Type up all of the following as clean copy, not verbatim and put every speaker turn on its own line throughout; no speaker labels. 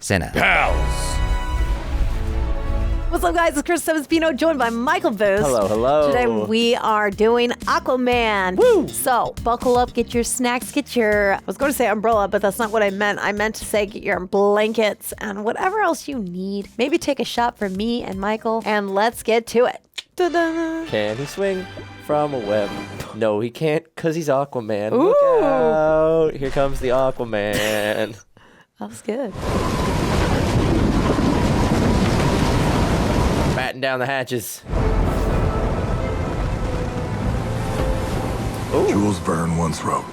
Senna.
Pals.
What's up, guys? It's Chris Sevespino, joined by Michael Booth.
Hello.
Today we are doing Aquaman.
Woo!
So buckle up, get your snacks, get your, I was going to say umbrella, but that's not what I meant. I meant to say get your blankets and whatever else you need. Maybe take a shot for me and Michael, and let's get to it. Ta-da.
Can he swing from a web? No, he can't, because he's Aquaman.
Ooh.
Look out. Here comes the Aquaman.
That was good.
Batten down the hatches.
Jules Verne once wrote,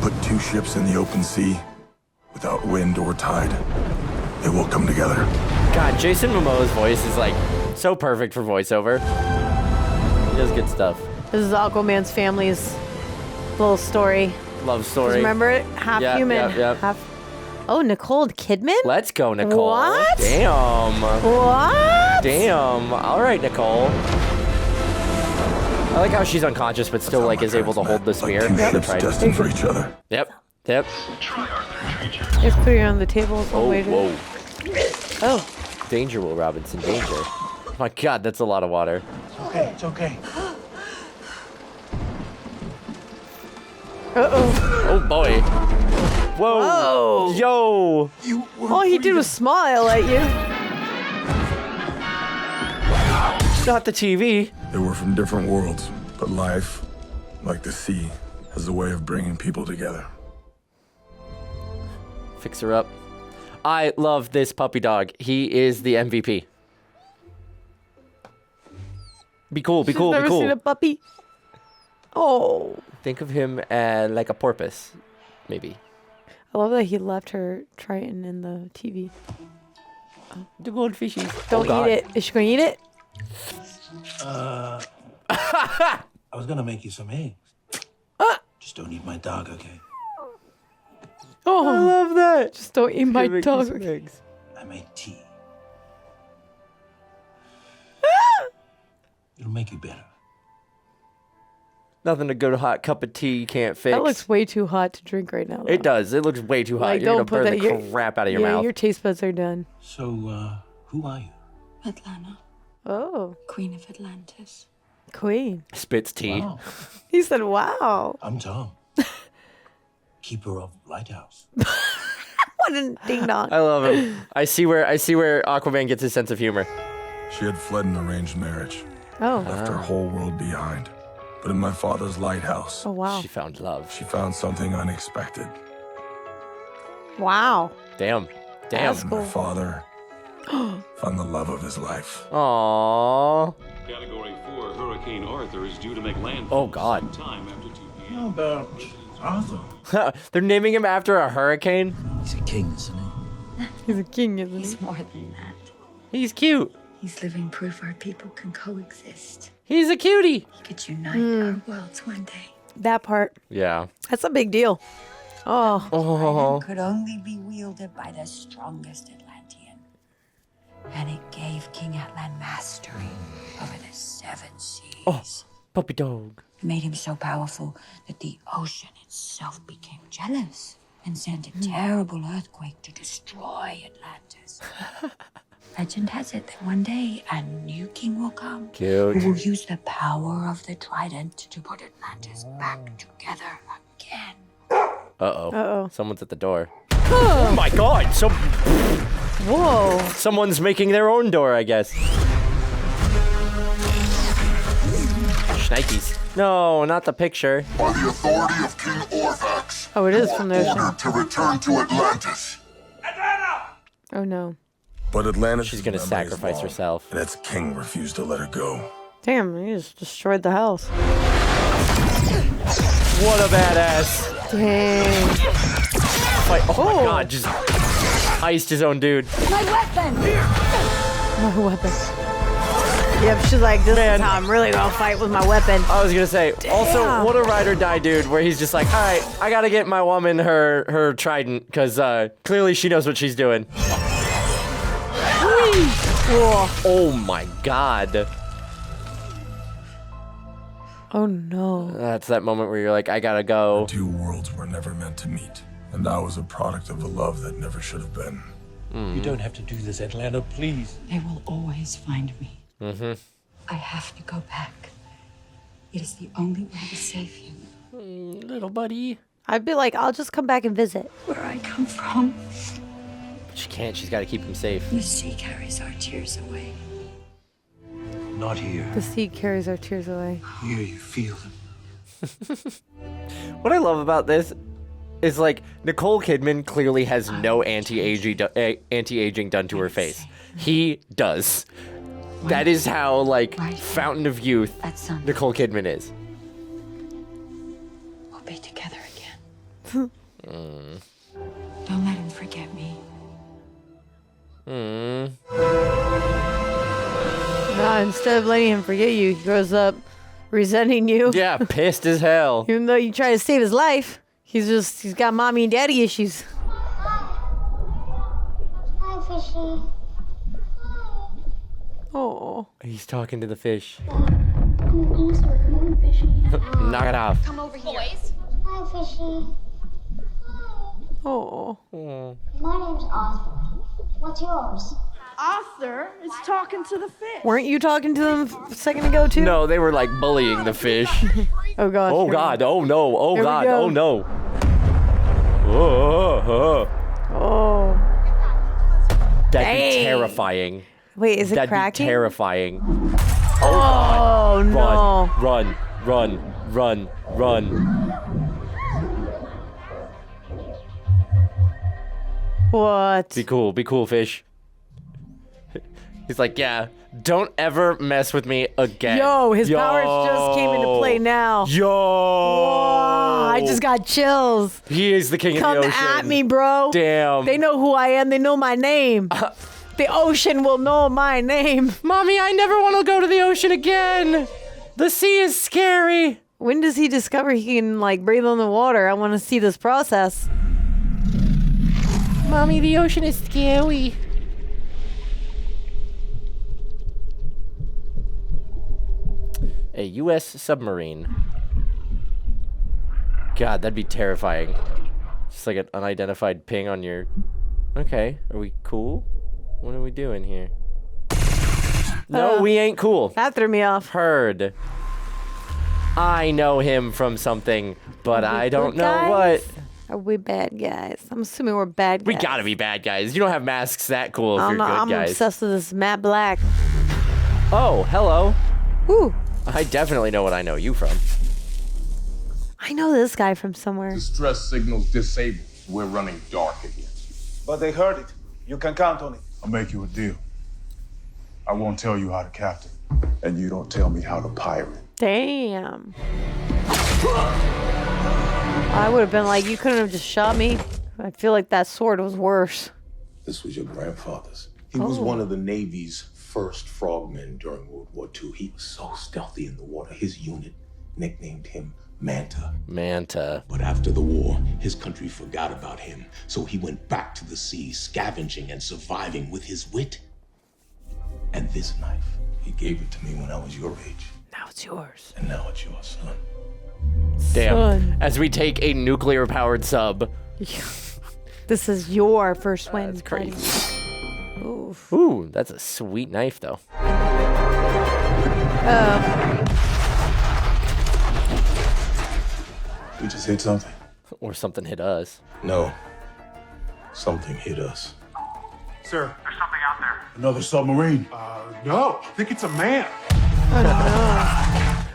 "Put two ships in the open sea, without wind or tide, they will come together."
God, Jason Momoa's voice is like so perfect for voiceover. He does good stuff.
This is Aquaman's family's little story.
Love story.
Remember it? Half human,
Yep.
half... Oh, Nicole Kidman?
Let's go, Nicole.
What?
Damn.
What?
Damn. All right, Nicole. I like how she's unconscious, but still like is able to hold the spear.
Like two
Yep.
ships destined for each other.
Yep.
Just put it on the table.
Oh,
Wait.
whoa.
Oh.
Danger, Will Robinson, danger. Oh my God, that's a lot of water.
It's okay.
Uh-oh.
Oh boy. Whoa.
Whoa.
Yo.
All he did was smile at you.
Not the TV.
They were from different worlds, but life, like the sea, has a way of bringing people together.
Fix her up. I love this puppy dog. He is the MVP. Be cool, be cool, be
Never seen a
cool.
puppy. Oh.
Think of him as like a porpoise, maybe.
I love that he left her Triton in the TV.
The goldfishies.
Don't eat it. Is she going to eat it?
I was gonna make you some eggs. Just don't eat my dog, okay?
Oh.
I love that.
Just don't eat my dog.
I made tea. It'll make you better.
Nothing a good hot cup of tea can't fix.
That looks way too hot to drink right now. Though.
It does. It looks way too hot.
Like,
You're
don't
gonna
put
burn
that.
the crap out of your
yeah,
mouth.
your taste buds are done.
So, who are you?
Atlanna,
Oh.
Queen of Atlantis.
Queen.
Spits tea.
Wow.
He said, wow.
I'm Tom. Keeper of Lighthouse.
What a ding dong.
I love him. I see where Aquaman gets his sense of humor.
She had fled an arranged marriage,
Oh.
left her whole world behind. But in my father's lighthouse,
Oh, wow.
She found love.
she found something unexpected.
Wow.
Damn. Damn.
That's
And
cool.
my father found the love of his life.
Aww.
Category 4 Hurricane Arthur is due to make landfall
Oh, God.
sometime after 2 p.m.
How about Arthur?
They're naming him after a hurricane?
He's a king, isn't he?
He's a king, isn't he?
He's more than that.
He's cute.
He's living proof our people can coexist.
He's a cutie.
He could unite our worlds one day.
That part.
Yeah.
That's a big deal. Oh.
Oh.
Could only be wielded by the strongest Atlantean. And it gave King Atlan mastery over the 7 seas.
Oh. Puppy dog.
It made him so powerful that the ocean itself became jealous and sent a terrible earthquake to destroy Atlantis. Legend has it that one day a new king will come who
Cute.
will use the power of the Trident to put Atlantis back together again.
Uh-oh.
Uh-oh.
Someone's at the door. Oh my God.
Whoa.
Someone's making their own door, I guess. Schnikes. No, not the picture.
By the authority of King Orthax,
Oh, it is from the ocean.
ordered to return to Atlantis.
Oh, no.
But Atlantis
She's gonna sacrifice herself.
And its king refused to let her go.
Damn, he just destroyed the house.
What a badass.
Dang.
Like, oh my God, just iced his own dude.
My weapon!
My weapon. Yep, she's like, this
Man.
is how I'm really gonna fight with my weapon.
I was gonna say, also,
Damn.
what a ride or die dude, where he's just like, all right, I gotta get my woman her trident, because clearly she knows what she's doing.
Whoa.
Oh my God.
Oh, no.
That's that moment where you're like, I gotta go.
Two worlds were never meant to meet, and I was a product of a love that never should have been.
You don't have to do this, Atlanna, please.
They will always find me. I have to go back. It is the only way to save you.
Little buddy.
I'd be like, I'll just come back and visit.
Where I come from,
But she can't. She's got to keep him safe.
the sea carries our tears away.
Not here.
The sea carries our tears away.
Here you feel them.
What I love about this is like Nicole Kidman clearly has no anti-aging done to her face. He does. That is how like Fountain of Youth
That's something.
Nicole Kidman is.
We'll be together again. Don't let him forget me.
No, instead of letting him forget you, he grows up resenting you.
Yeah, pissed as hell.
Even though you try to save his life, he's got mommy and daddy issues.
Hi, fishy.
Oh.
He's talking to the fish.
Come on, fishy.
Knock it off.
Come over here. Boys. Hi, fishy.
Oh.
My name's Osborne. What's yours?
Arthur is talking to the fish.
Weren't you talking to them a second ago, too?
No, they were like bullying the fish.
Oh, gosh.
Oh
here we
God!
go.
Oh no! Oh
Here we
God!
go.
Oh no! Oh,
Oh.
that'd be
Dang.
terrifying.
Wait, is it
That'd
cracking?
be terrifying.
Oh, no.
Run! Run! Run! Run! Run!
What?
Be cool. Be cool, fish. He's like, yeah. Don't ever mess with me again.
Yo, his powers just came into play now.
Yo!
Whoa, I just got chills.
He is the king
Come
of the ocean.
at me, bro.
Damn.
They know who I am. They know my name. The ocean will know my name.
Mommy, I never want to go to the ocean again. The sea is scary.
When does he discover he can, like, breathe on the water? I want to see this process.
Mommy, the ocean is scary. A U.S. submarine. God, that'd be terrifying. Just like an unidentified ping on your... Okay, are we cool? What are we doing here? No, we ain't cool.
That threw me off.
Heard. I know him from something, but I don't know what.
Are we bad guys? I'm assuming we're bad
We
guys.
gotta be bad guys. You don't have masks that cool if
I
you're
don't know.
good
I'm
guys.
obsessed with this matte black.
Oh, hello.
Ooh,
I definitely know what I know you from.
I know this guy from somewhere.
Distress signals disabled. We're running dark again.
But they heard it. You can count on it.
I'll make you a deal. I won't tell you how to captain.
And you don't tell me how to pirate.
Damn. I would have been like, you couldn't have just shot me. I feel like that sword was worse.
This was your grandfather's. He was one of the Navy's first frogmen during World War II. He was so stealthy in the water. His unit nicknamed him Manta.
Manta.
But after the war, his country forgot about him. So he went back to the sea, scavenging and surviving with his wit. And this knife, he gave it to me when I was your age.
Now it's yours.
And now it's yours, son.
Damn.
Son.
As we take a nuclear-powered sub.
This is your first win.
That's crazy.
buddy. Oof.
Ooh, that's a sweet knife, though.
We just hit something.
Or something hit us.
No. Something hit us.
Sir,
Another submarine.
no. I think it's a man.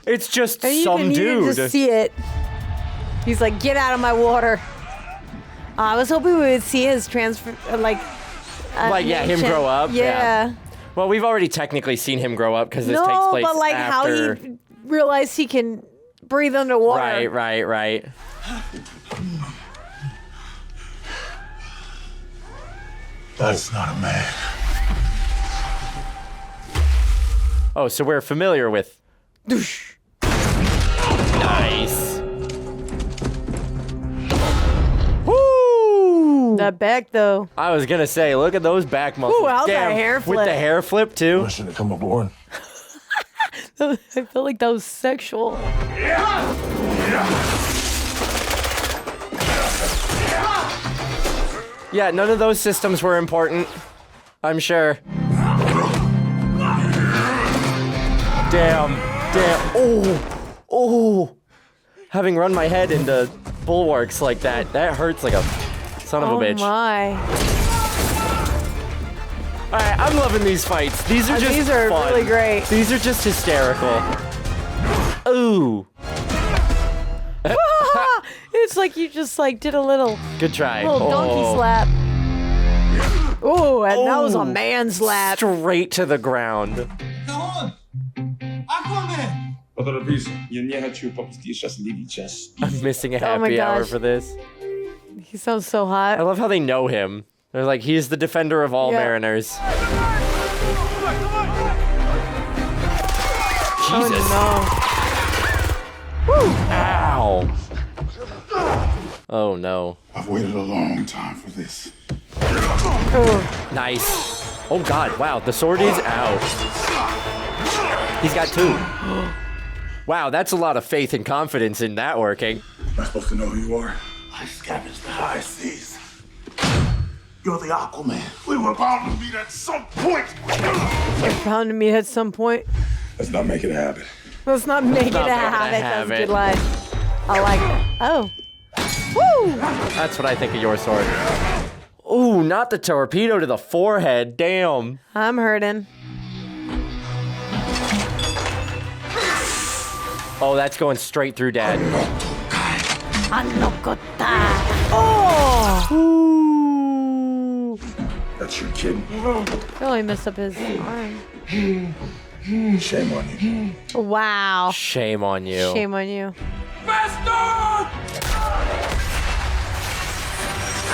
It's just
And you
some
can
dude.
just see it. He's like, get out of my water. I was hoping we would see his transfer, like
yeah, him grow up.
Yeah.
Well, we've already technically seen him grow up because this
No,
takes place
but like
after.
how he realized he can breathe underwater.
Right.
That's not a man.
Oh, so we're familiar with. Nice. Woo!
That back though.
I was gonna say, look at those back muscles.
Ooh, how's that
Damn,
hair
with
flip?
the hair flip too.
I should have come aboard.
I feel like that was sexual.
Yeah, none of those systems were important. I'm sure. Damn. Oh. Having run my head into bulwarks like that hurts like a son of a bitch.
Oh my.
Alright, I'm loving these fights. These are just
These are
fun.
really great.
These are just hysterical. Ooh.
It's like you just like did a little
Good try.
little donkey slap. Oh, and that was a man slap.
Straight to the ground.
Aquaman!
I'm missing a
Oh my
happy hour
gosh.
for this.
He sounds so hot.
I love how they know him. They're like, he's the defender of all mariners. Jesus.
Oh, no. Woo.
Ow. Oh no.
I've waited a long time for this.
Nice. Oh god, wow, the sword is out. He's got 2. Wow, that's a lot of faith and confidence in that working.
Am I supposed to know who you are? I scavenged the high seas. You're the Aquaman. We were bound to meet at some point.
We're bound to meet at some point.
Let's not make it a habit.
Let's not make it a habit. That's a good line. I like it. Oh. Woo!
That's what I think of your sword. Ooh, not the torpedo to the forehead. Damn.
I'm hurting.
Oh, that's going straight through Dad.
Oh!
Ooh.
That's your kid.
He only messed up his arm.
Shame on you.
Wow.
Shame on you.
Shame on you.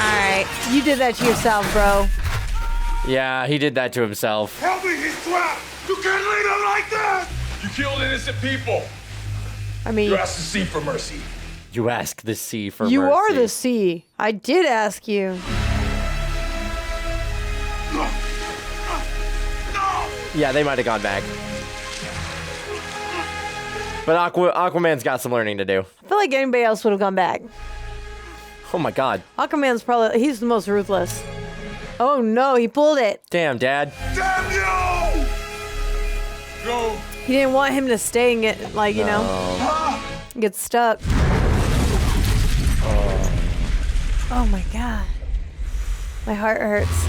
Alright, you did that to yourself, bro.
Yeah, he did that to himself.
Help me, he's trapped. You can't leave him like that. You killed innocent people.
I mean,
You asked the sea for mercy.
You ask the sea for
you
mercy.
are the sea. I did ask you.
Yeah, they might have gone back. But Aquaman's got some learning to do.
I feel like anybody else would have gone back.
Oh my god.
Aquaman's probably, he's the most ruthless. Oh no, he pulled it.
Damn, Dad.
Damn you! Go.
He didn't want him to stay and get, like, you know, get stuck. Oh my god. My heart hurts.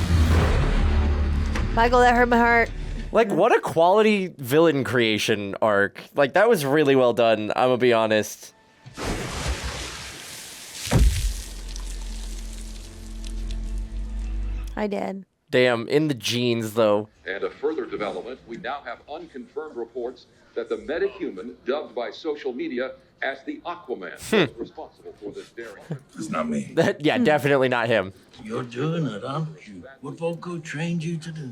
Michael, that hurt my heart.
Like, what a quality villain creation arc. Like, that was really well done, I'm gonna be honest.
I did.
Damn, in the genes, though.
And a further development, we now have unconfirmed reports that the metahuman, dubbed by social media as the Aquaman, is responsible for this daring.
It's not me.
Yeah, definitely not him.
You're doing it, aren't you? What Boko trained you to do.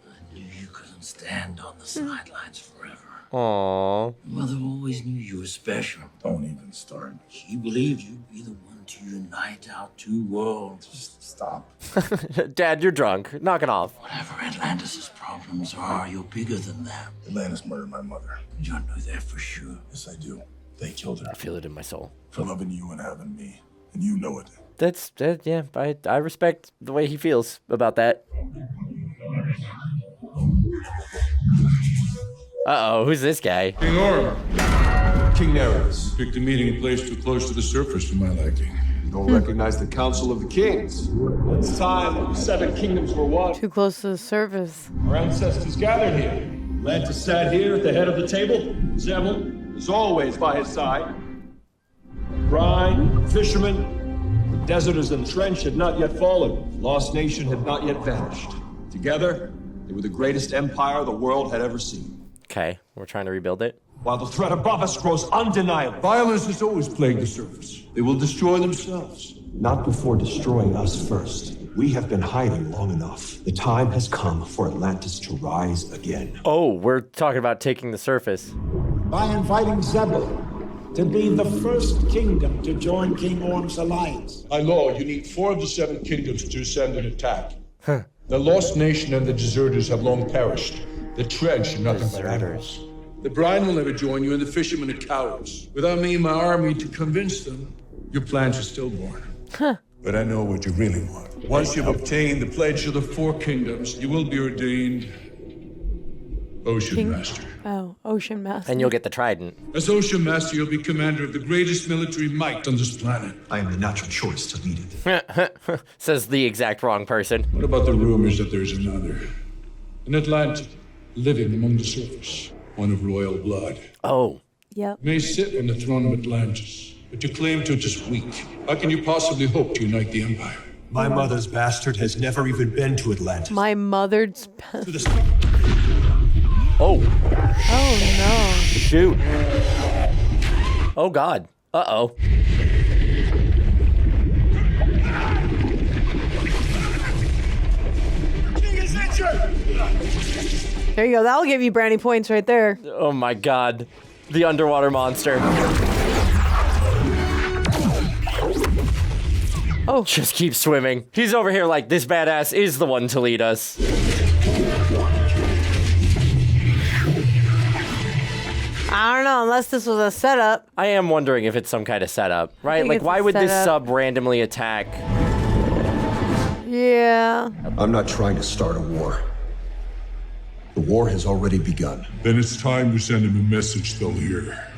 I knew you couldn't stand on the sidelines forever.
Aww.
Mother always knew you were special.
Don't even start.
She believed you'd be the one to unite our two worlds.
Just stop.
Dad, you're drunk. Knock it off.
Whatever Atlantis' problems are, you're bigger than them.
Atlantis murdered my mother.
You don't know that for sure.
Yes, I do. They killed her
I feel it in my soul.
for loving you and having me. And you know it.
Yeah, I respect the way he feels about that. Uh-oh, who's this guy?
King Orm. King Nereus. Picked a meeting place too close to the surface for my liking.
You don't recognize the Council of the Kings. It's time 7 kingdoms were one.
Too close to the surface.
Our ancestors gathered here. Atlantis sat here at the head of the table. Zebul is always by his side. Brine, fishermen, the deserters and the trench had not yet fallen. The lost nation had not yet vanished. Together, they were the greatest empire the world had ever seen.
Okay, we're trying to rebuild it.
While the threat above us grows undeniable. Violence has always plagued the surface. They will destroy themselves.
Not before destroying us first. We have been hiding long enough. The time has come for Atlantis to rise again.
Oh, we're talking about taking the surface.
By inviting Zebul to be the first kingdom to join King Orm's alliance.
By law, you need 4 of the 7 kingdoms to send an attack. The lost nation and the deserters have long perished. The trench are nothing but animals. The brine will never join you, and the fishermen are cowards. Without me and my army to convince them, your plans are stillborn. But I know what you really want. Once you've obtained the pledge of the 4 kingdoms, you will be ordained Ocean Master.
Oh, Ocean Master.
And you'll get the Trident.
As Ocean Master, you'll be commander of the greatest military might on this planet.
I am the natural choice to lead it.
Says the exact wrong person.
What about the rumors that there's another? An Atlantean living among the surface. One of royal blood.
Oh.
Yep.
May sit on the throne of Atlantis, but you claim to just weak. How can you possibly hope to unite the Empire?
My mother's bastard has never even been to Atlantis.
My mother's...
Oh.
Oh, no.
Shoot. Oh, God. Uh-oh.
There you go. That'll give you brownie points right there.
Oh, my God. The underwater monster.
Oh.
Just keep swimming. He's over here like, this badass is the one to lead us.
I don't know, unless this was a setup.
I am wondering if it's some kind of setup, right? Like, why would this sub randomly attack?
Yeah.
I'm not trying to start a war. The war has already begun.
Then it's time to send him a message they'll hear.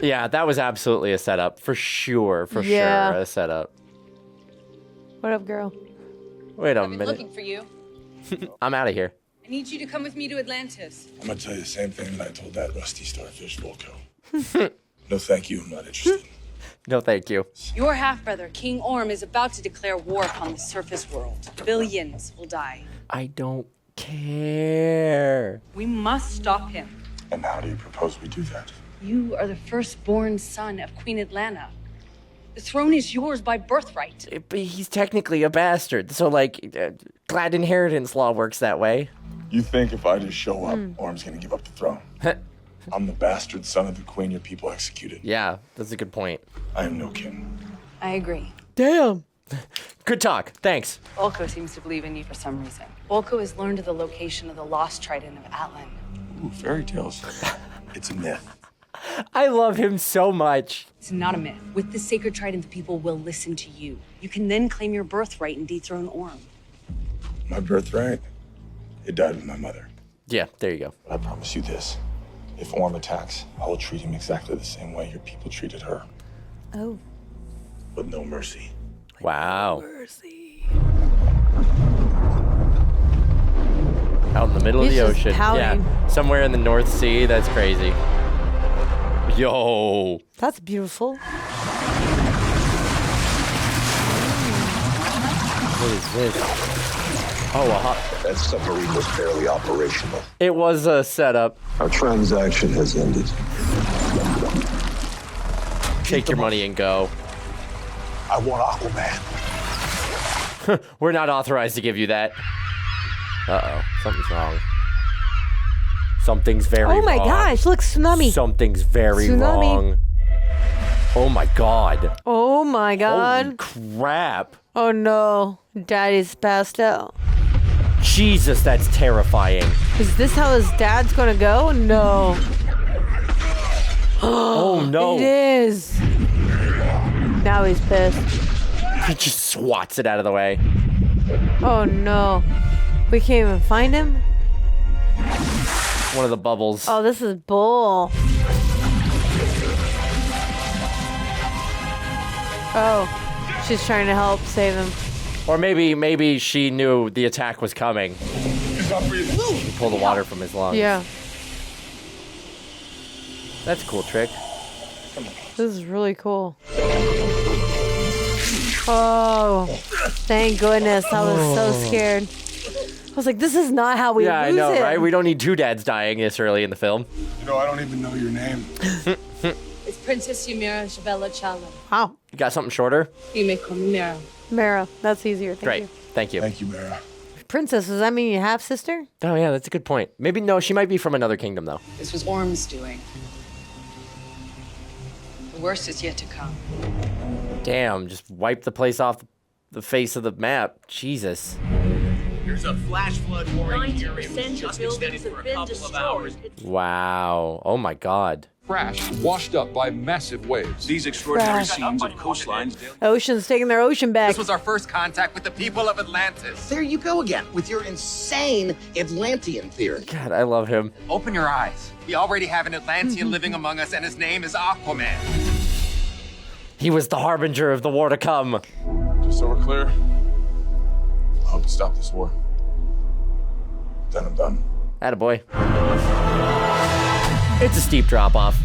Yeah, that was absolutely a setup. For sure, sure, a setup.
What up, girl?
Wait a
I've been
minute.
looking for you.
I'm out of here.
I need you to come with me to Atlantis.
I'm gonna tell you the same thing that I told that rusty starfish Volko. No thank you, I'm not interested.
No thank you.
Your half-brother, King Orm, is about to declare war upon the surface world. Billions will die.
I don't care.
We must stop him.
And how do you propose we do that?
You are the firstborn son of Queen Atlanna. The throne is yours by birthright.
But he's technically a bastard, so, like, glad inheritance law works that way.
You think if I just show up, Orm's gonna give up the throne? I'm the bastard son of the queen your people executed.
Yeah, that's a good point.
I am no king.
I agree.
Damn.
Good talk. Thanks.
Volko seems to believe in you for some reason. Volko has learned of the location of the lost Trident of Atlan.
Ooh, fairy tales. It's a myth.
I love him so much.
It's not a myth. With the sacred Trident, the people will listen to you. You can then claim your birthright and dethrone Orm.
My birthright? It died with my mother.
Yeah, there you go.
But I promise you this. If Orm attacks, I will treat him exactly the same way your people treated her.
Oh.
With no mercy.
Wow.
Mercy.
Out in the middle of the
just
ocean.
pouting.
Yeah, somewhere in the North Sea. That's crazy. Yo.
That's beautiful.
What is this? Oh,
that submarine was barely operational.
It was a setup.
Our transaction has ended.
Take your money and go.
I want Aquaman.
We're not authorized to give you that. Uh-oh. Something's wrong. Something's very wrong.
Oh my gosh, look, tsunami.
Something's very wrong. Oh my god.
Oh my god.
Holy crap.
Oh no. Daddy's passed out.
Jesus, that's terrifying.
Is this how his dad's gonna go? No.
Oh no.
It is. Now he's pissed.
He just swats it out of the way.
Oh no. We can't even find him?
One of the bubbles.
Oh, this is bull. Oh, she's trying to help save him.
Or maybe she knew the attack was coming. She pulled the water from his lungs.
Yeah.
That's a cool trick.
This is really cool. Oh, thank goodness. I was so scared. I was like, this is not how we lose
I know,
him.
right? We don't need two dads dying this early in the film.
You know, I don't even know your name.
It's Princess Mera Shabella Chala.
Wow.
You got something shorter?
You may call me Mera.
Mera. That's easier.
Great.
You.
Thank you.
Thank you, Mera.
Princess, does that mean you half sister?
Oh, yeah, that's a good point. Maybe, no, she might be from another kingdom, though.
This was Orm's doing. The worst is yet to come.
Damn, just wipe the place off the face of the map. Jesus.
There's a flash flood warning here. It was just extended for a couple of hours.
Wow. Oh, my God.
crashed, washed up by massive waves.
These extraordinary
Crash.
scenes of coastlines.
Ocean's taking their ocean back.
This was our first contact with the people of Atlantis.
There you go again with your insane Atlantean theory.
God, I love him.
Open your eyes. We already have an Atlantean living among us, and his name is Aquaman.
He was the harbinger of the war to come.
Just so we're clear, I hope you stop this war. Then I'm done.
Attaboy. It's a steep drop-off.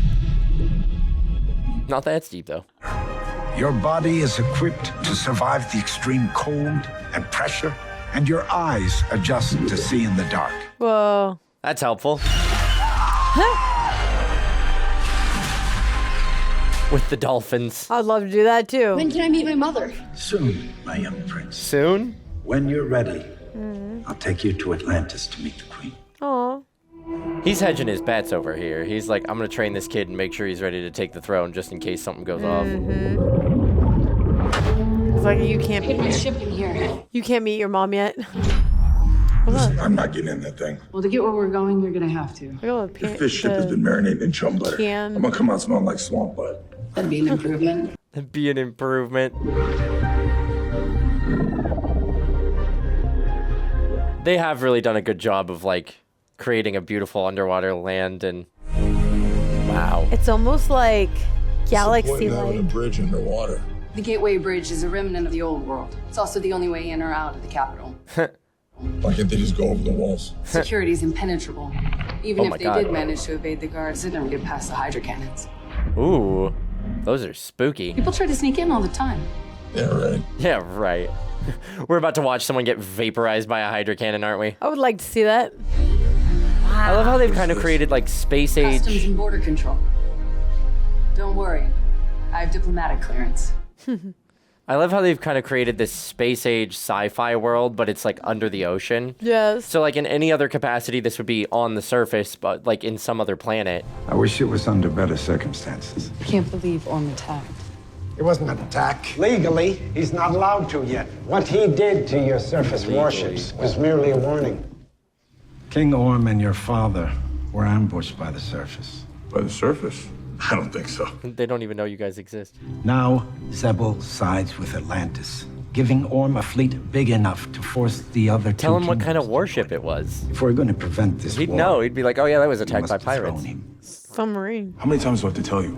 Not that steep, though.
Your body is equipped to survive the extreme cold and pressure, and your eyes adjust to see in the dark.
Whoa.
That's helpful. With the dolphins.
I'd love to do that too.
When can I meet my mother?
Soon, my young prince.
Soon?
When you're ready, I'll take you to Atlantis to meet the queen.
Aw.
He's hedging his bets over here. He's like, I'm going to train this kid and make sure he's ready to take the throne just in case something goes off.
It's like you can't
Hit my ship in here.
You can't meet your mom yet.
Listen, I'm not getting in that thing.
Well, to get where we're going, you're gonna have to.
If this ship has been marinated in chum butter, I'm gonna come out smelling like swamp butt.
That'd be an improvement.
That'd be an improvement. They have really done a good job of like creating a beautiful underwater land, and wow.
It's almost like
What's
galaxy
the point in having a
like.
bridge underwater?
The Gateway Bridge is a remnant of the old world. It's also the only way in or out of the capital.
Why can't they just go over the walls?
Security is impenetrable. Even
Oh
if
my
they
God.
did manage to evade the guards, they'd never get past the hydro cannons.
Ooh, those are spooky.
People try to sneak in all the time.
Yeah, right.
Yeah, right. We're about to watch someone get vaporized by a hydro cannon, aren't we?
I would like to see that.
I love how they've kind of created like space
Customs
age.
and border control. Don't worry, I have diplomatic clearance.
I love how they've kind of created this space age sci-fi world, but it's like under the ocean.
Yes.
So like in any other capacity, this would be on the surface, but like in some other planet.
I wish it was under better circumstances.
I can't believe Orm attacked.
It wasn't an attack. Legally, he's not allowed to yet. What he did to your surface warships was merely a warning. King Orm and your father were ambushed by the surface.
By the surface? I don't think so.
They don't even know you guys exist.
Now, Zebel sides with Atlantis, giving Orm a fleet big enough to force the other
Tell
two
him what kind of warship it was.
If we're going to prevent this
He'd
war,
know. He'd be like, oh yeah, that was attacked by
must dethrone
pirates.
him.
Submarine.
How many times do I have to tell you?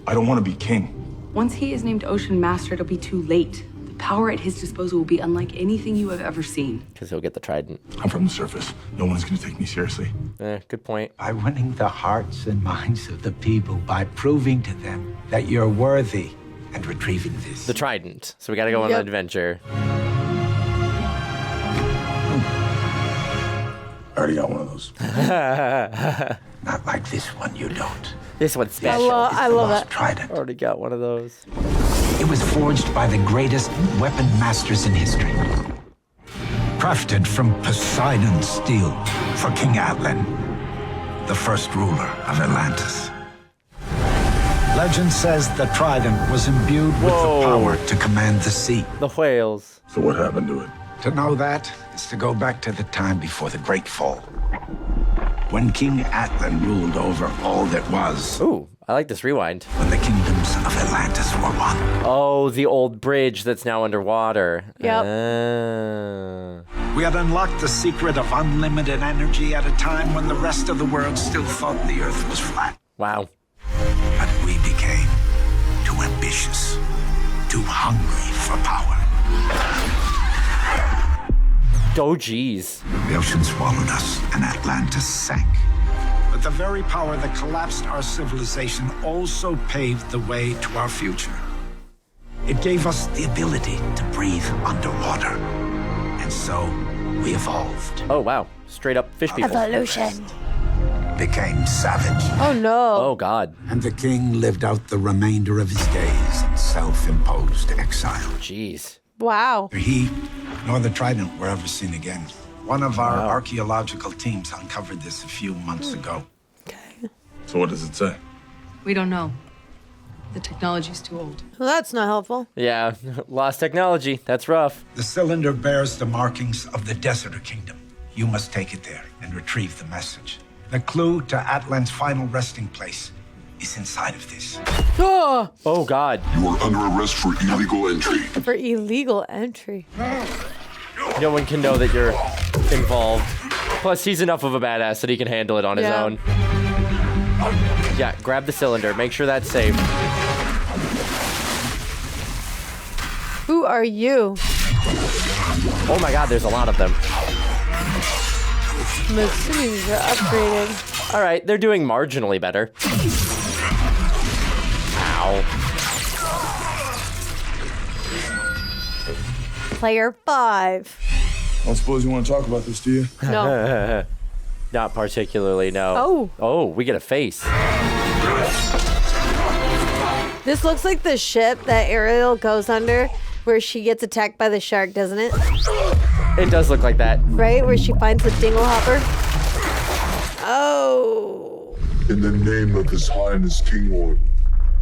I don't want to be king.
Once he is named Ocean Master, it'll be too late. The power at his disposal will be unlike anything you have ever seen.
Because he'll get the trident.
I'm from the surface. No one's going to take me seriously.
Good point.
By winning the hearts and minds of the people, by proving to them that you're worthy and retrieving this.
The trident. So we got to go on an adventure.
I already got one of those.
Not like this one, you don't.
This one's special.
I love that.
Trident.
Already got one of those.
It was forged by the greatest weapon masters in history. Crafted from Poseidon's steel for King Atlan, the first ruler of Atlantis. Legend says the Trident was imbued with the power to command the sea.
The whales.
So what happened to it?
To know that is to go back to the time before the Great Fall, when King Atlan ruled over all that was.
Ooh, I like this rewind.
When the kingdoms of Atlantis were one.
Oh, the old bridge that's now underwater.
Yep.
We had unlocked the secret of unlimited energy at a time when the rest of the world still thought the Earth was flat.
Wow.
But we became too ambitious, too hungry for power.
Oh, geez.
The ocean swallowed us, and Atlantis sank. But the very power that collapsed our civilization also paved the way to our future. It gave us the ability to breathe underwater. And so, we evolved.
Oh, wow. Straight up fish people.
Evolution.
Became savage.
Oh no.
Oh, God.
And the king lived out the remainder of his days in self-imposed exile.
Jeez.
Wow.
Neither he nor the Trident were ever seen again. One of our archaeological teams uncovered this a few months ago.
So what does it say?
We don't know. The technology's too old.
Well, that's not helpful.
Yeah, lost technology. That's rough.
The cylinder bears the markings of the Deserter Kingdom. You must take it there and retrieve the message. The clue to Atlan's final resting place is inside of this.
Oh, God.
You are under arrest for illegal entry.
For illegal entry.
No one can know that you're involved. Plus, he's enough of a badass that he can handle it on his own. Yeah, grab the cylinder. Make sure that's safe.
Who are you?
Oh my God, there's a lot of them.
I'm assuming you're upgrading.
All right, they're doing marginally better. Ow.
Player 5.
I don't suppose you want to talk about this, do you?
No.
Not particularly, no.
Oh.
Oh, we get a face.
This looks like the ship that Ariel goes under where she gets attacked by the shark, doesn't it?
It does look like that.
Right? Where she finds the dinglehopper? Oh.
In the name of His Highness King Lord,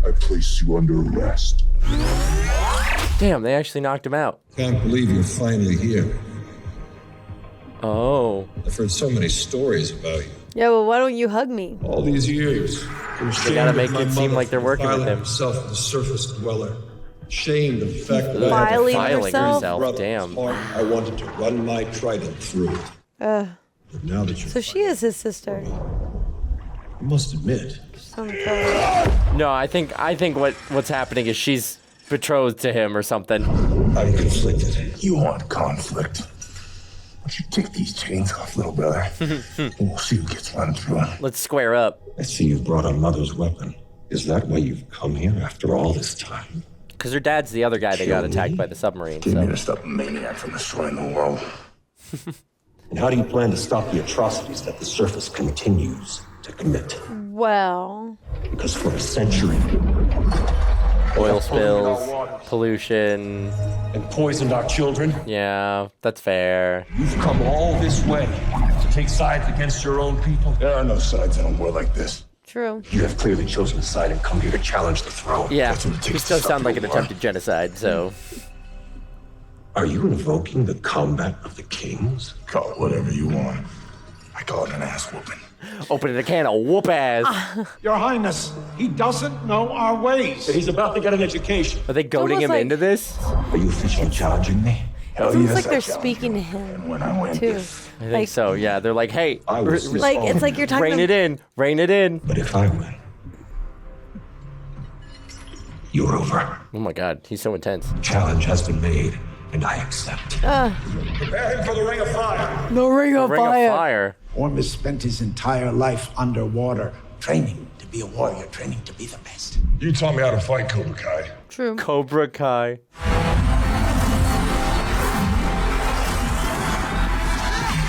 I place you under arrest.
Damn, they actually knocked him out.
Can't believe you're finally here.
Oh.
I've heard so many stories about you.
Yeah, well, why don't you hug me?
All these years.
They gotta make it seem like they're working with him.
Himself as a surface dweller. Ashamed of the fact that
Filing
I had to
yourself?
Damn.
I wanted to run my trident through it. But now that you're
So she is his sister.
I must admit.
No, I think what's happening is she's betrothed to him or something.
I'm conflicted. You want conflict? Why don't you take these chains off, little brother? And we'll see who gets run through.
Let's square up.
I see you've brought our mother's weapon. Is that why you've come here after all this time?
Because her dad's the other guy that got attacked by the submarine.
Give me to stop a maniac from destroying the world.
And how do you plan to stop the atrocities that the surface continues to commit?
Well.
Because for a century,
Oil spills, pollution.
And poisoned our children.
Yeah, that's fair.
You've come all this way to take sides against your own people.
There are no sides in a war like this.
True.
You have clearly chosen a side and come here to challenge the throne.
Yeah, this does sound like an attempted genocide, so.
Are you invoking the combat of the kings?
Call it whatever you want. I call it an ass whooping.
Opening a can of whoop ass.
Your Highness, he doesn't know our ways.
He's about to get an education.
Are they goading him into this?
Are you officially challenging me?
Hell
Sounds
yes,
like
I
they're
challenge
speaking to
you.
him,
And when I win,
too.
I think so, yeah. They're like, hey,
Like, it's like you're talking
rein it in, rein it in.
But if I win, you're over.
Oh my God, he's so intense.
Challenge has been made, and I accept.
Prepare him for the Ring of Fire.
No ring of
Ring
fire.
of fire.
Orm has spent his entire life underwater, training to be a warrior, training to be the best.
You taught me how to fight, Cobra Kai.
True.
Cobra Kai.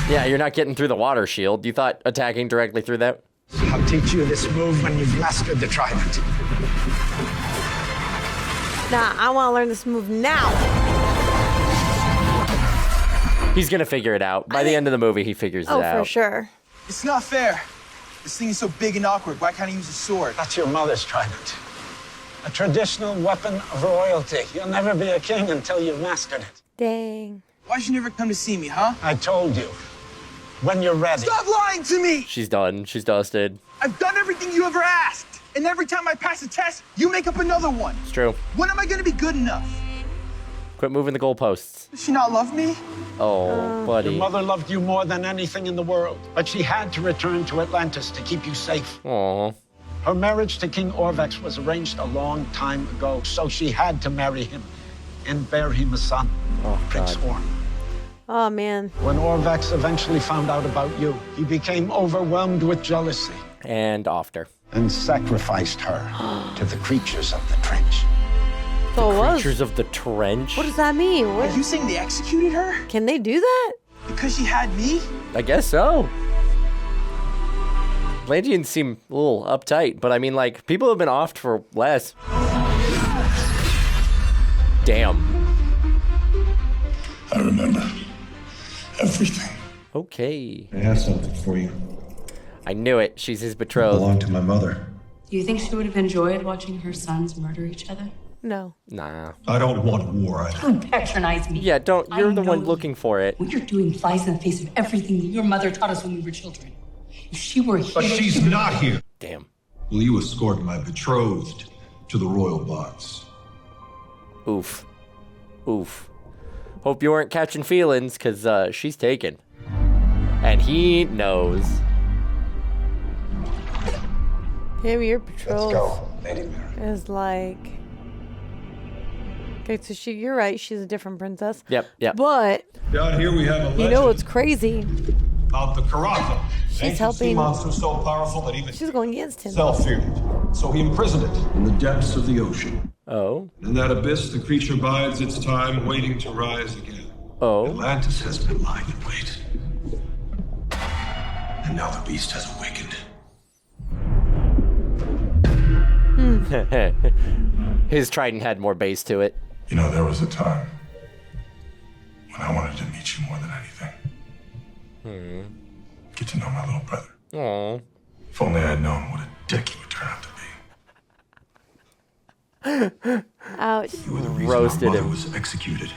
Yeah, you're not getting through the water shield. You thought attacking directly through that?
I'll teach you this move when you've mastered the Trident.
Nah, I want to learn this move now.
He's gonna figure it out. By the end of the movie, he figures it out.
Oh, for sure.
It's not fair. This thing is so big and awkward. Why can't I use a sword?
That's your mother's Trident. A traditional weapon of royalty. You'll never be a king until you've mastered it.
Dang.
Why'd you never come to see me, huh?
I told you. When you're ready.
Stop lying to me!
She's done. She's dusted.
I've done everything you ever asked. And every time I pass a test, you make up another one.
It's true.
When am I gonna be good enough?
Quit moving the goalposts.
Does she not love me?
Oh, buddy.
Your mother loved you more than anything in the world, but she had to return to Atlantis to keep you safe.
Aw.
Her marriage to King Orvex was arranged a long time ago, so she had to marry him and bear him a son, Prince Orm.
Oh, man.
When Orvex eventually found out about you, he became overwhelmed with jealousy.
And after.
And sacrificed her to the creatures of the trench.
So it was.
Creatures of the trench?
What does that mean?
Are you saying they executed her?
Can they do that?
Because she had me?
I guess so. Atlanteans seem a little uptight, but I mean, like, people have been offed for less. Damn.
I remember everything.
Okay.
I have something for you.
I knew it. She's his
It
betrothed.
belonged to my mother.
Do you think she would have enjoyed watching her sons murder each other?
No.
Nah.
I don't want war.
Don't patronize me.
Yeah, don't. You're
I
the
know
one
you.
looking for it.
What you're doing flies in the face of everything that your mother taught us when we were children. If she were here...
But she's not here.
Damn.
Will you escort my betrothed to the royal box?
Oof. Oof. Hope you weren't catching feelings, because she's taken. And he knows.
Him, your betrothed.
Let's go, Lady Mera.
Is like. Okay, so you're right. She's a different princess.
Yep.
But
Down here we have a legend.
you know what's crazy?
Of the Karatha.
She's
Ancient sea
helping.
monster so powerful that even
She's going against him.
himself feared it. So he imprisoned it in the depths of the ocean.
Oh.
In that abyss, the creature bides its time, waiting to rise again.
Oh.
Atlantis has been lying in wait. And now the beast has awakened.
His trident had more base to it.
You know, there was a time when I wanted to meet you more than anything. Get to know my little brother.
Aww.
If only I had known what a dick he would turn out to be.
Ouch.
You were the reason
Roasted
our mother
him.
was executed.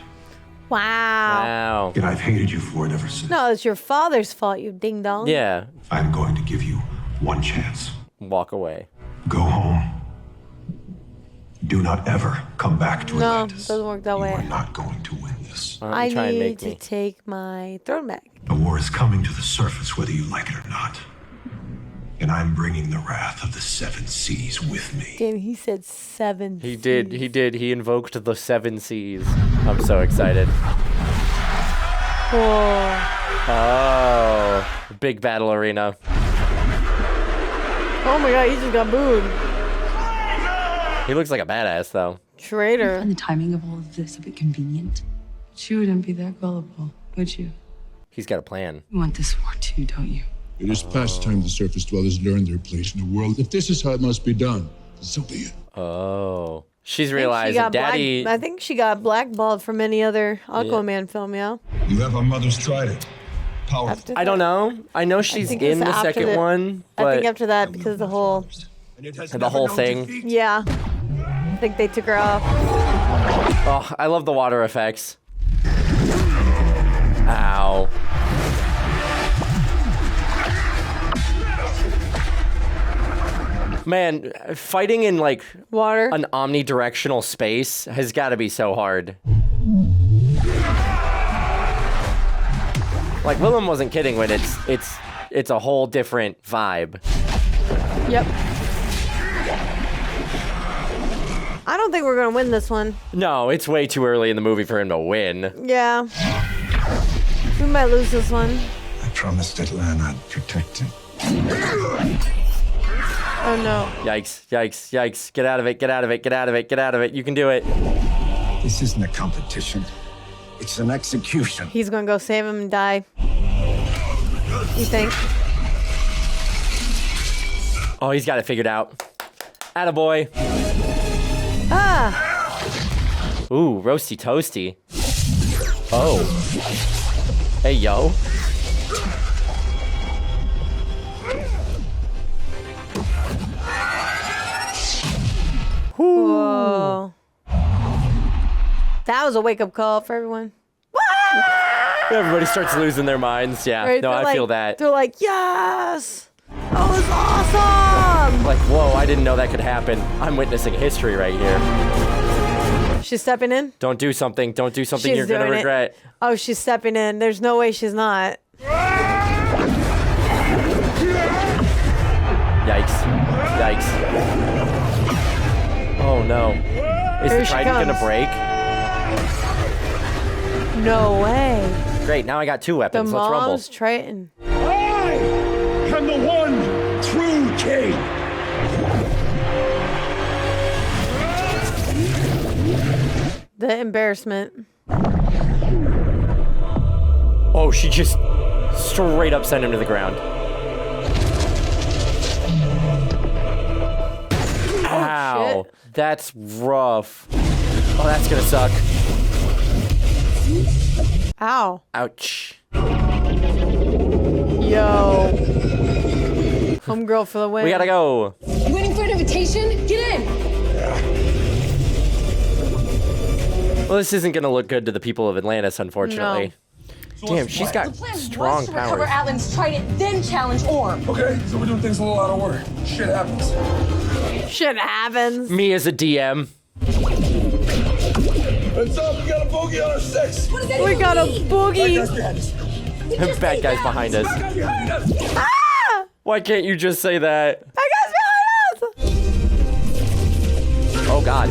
Wow.
And I've hated you for it ever since.
No, it's your father's fault, you ding dong.
Yeah.
I'm going to give you one chance.
Walk away.
Go home. Do not ever come back to
No, it
Atlantis.
doesn't work that way.
You are not going to win this.
I need to take my throne back.
A war is coming to the surface whether you like it or not. And I'm bringing the wrath of the seven seas with me.
Damn, he said 7.
He did. He invoked the 7 seas. I'm so excited.
Whoa.
Oh. Big battle arena.
Oh my god, he just got booed.
He looks like a badass, though.
Traitor.
And the timing of all of this a bit convenient. She wouldn't be that gullible, would you?
He's got a plan.
You want this war too, don't you?
It is past time the surface dwellers learn their place in the world. If this is how it must be done, so be it.
Oh. She's
I think
realized
she got
Daddy...
I think she got blackballed from any other Aquaman film, yeah?
You have our mother's trident. Powerful.
I don't know. I know she's
think
in
it's
the
after
second one,
I
but
think after that, because the whole...
the whole thing.
Yeah. I think they took her off.
Oh, I love the water effects. Ow. Man, fighting in like
water,
an omnidirectional space has got to be so hard. Like Willem wasn't kidding when it's a whole different vibe.
Yep. I don't think we're gonna win this one.
No, it's way too early in the movie for him to win.
Yeah. We might lose this one.
I promised Atlanna I'd protect him.
Oh no.
Yikes, yikes, yikes. Get out of it, get out of it, get out of it, get out of it. You can do it.
This isn't a competition. It's an execution.
He's gonna go save him and die. You think?
Oh, he's got it figured out. Attaboy.
Ah!
Ooh, roasty toasty. Oh. Hey, yo.
Whoa. That was a wake-up call for everyone.
Everybody starts losing their minds. Yeah,
Right,
no,
they're
I feel
like-
that.
They're like, yes! That was awesome!
Like, whoa, I didn't know that could happen. I'm witnessing history right here.
She's stepping in?
Don't do something. Don't do something
She's
you're going to
doing it.
regret.
Oh, she's stepping in. There's no way she's not.
Yikes. Yikes. Oh, no. Is
Here
the
she
trident going to
comes.
break?
No way.
Great, now I got 2
The
weapons. Let's rumble.
mom's Triton.
I am the one true king.
The embarrassment.
Oh, she just straight up sent him to the ground. Ow.
shit.
That's rough. Oh, that's going to suck.
Ow.
Ouch.
Yo. Homegirl for the win.
We gotta go.
You waiting for an invitation? Get in!
Well, this isn't gonna look good to the people of Atlantis, unfortunately. Damn, she's got
The plan
strong
was to recover
powers.
Atlan's Trident, then challenge Orb.
Okay, so we're doing things a little out of order. Shit happens.
Shit happens.
Me as a DM.
What's up? We got a bogey on our 6.
What does that
We
even
got a
mean?
boogie.
Bad guys behind us.
Behind us.
Ah!
Why can't you just say that?
Bad guys behind us.
Oh God.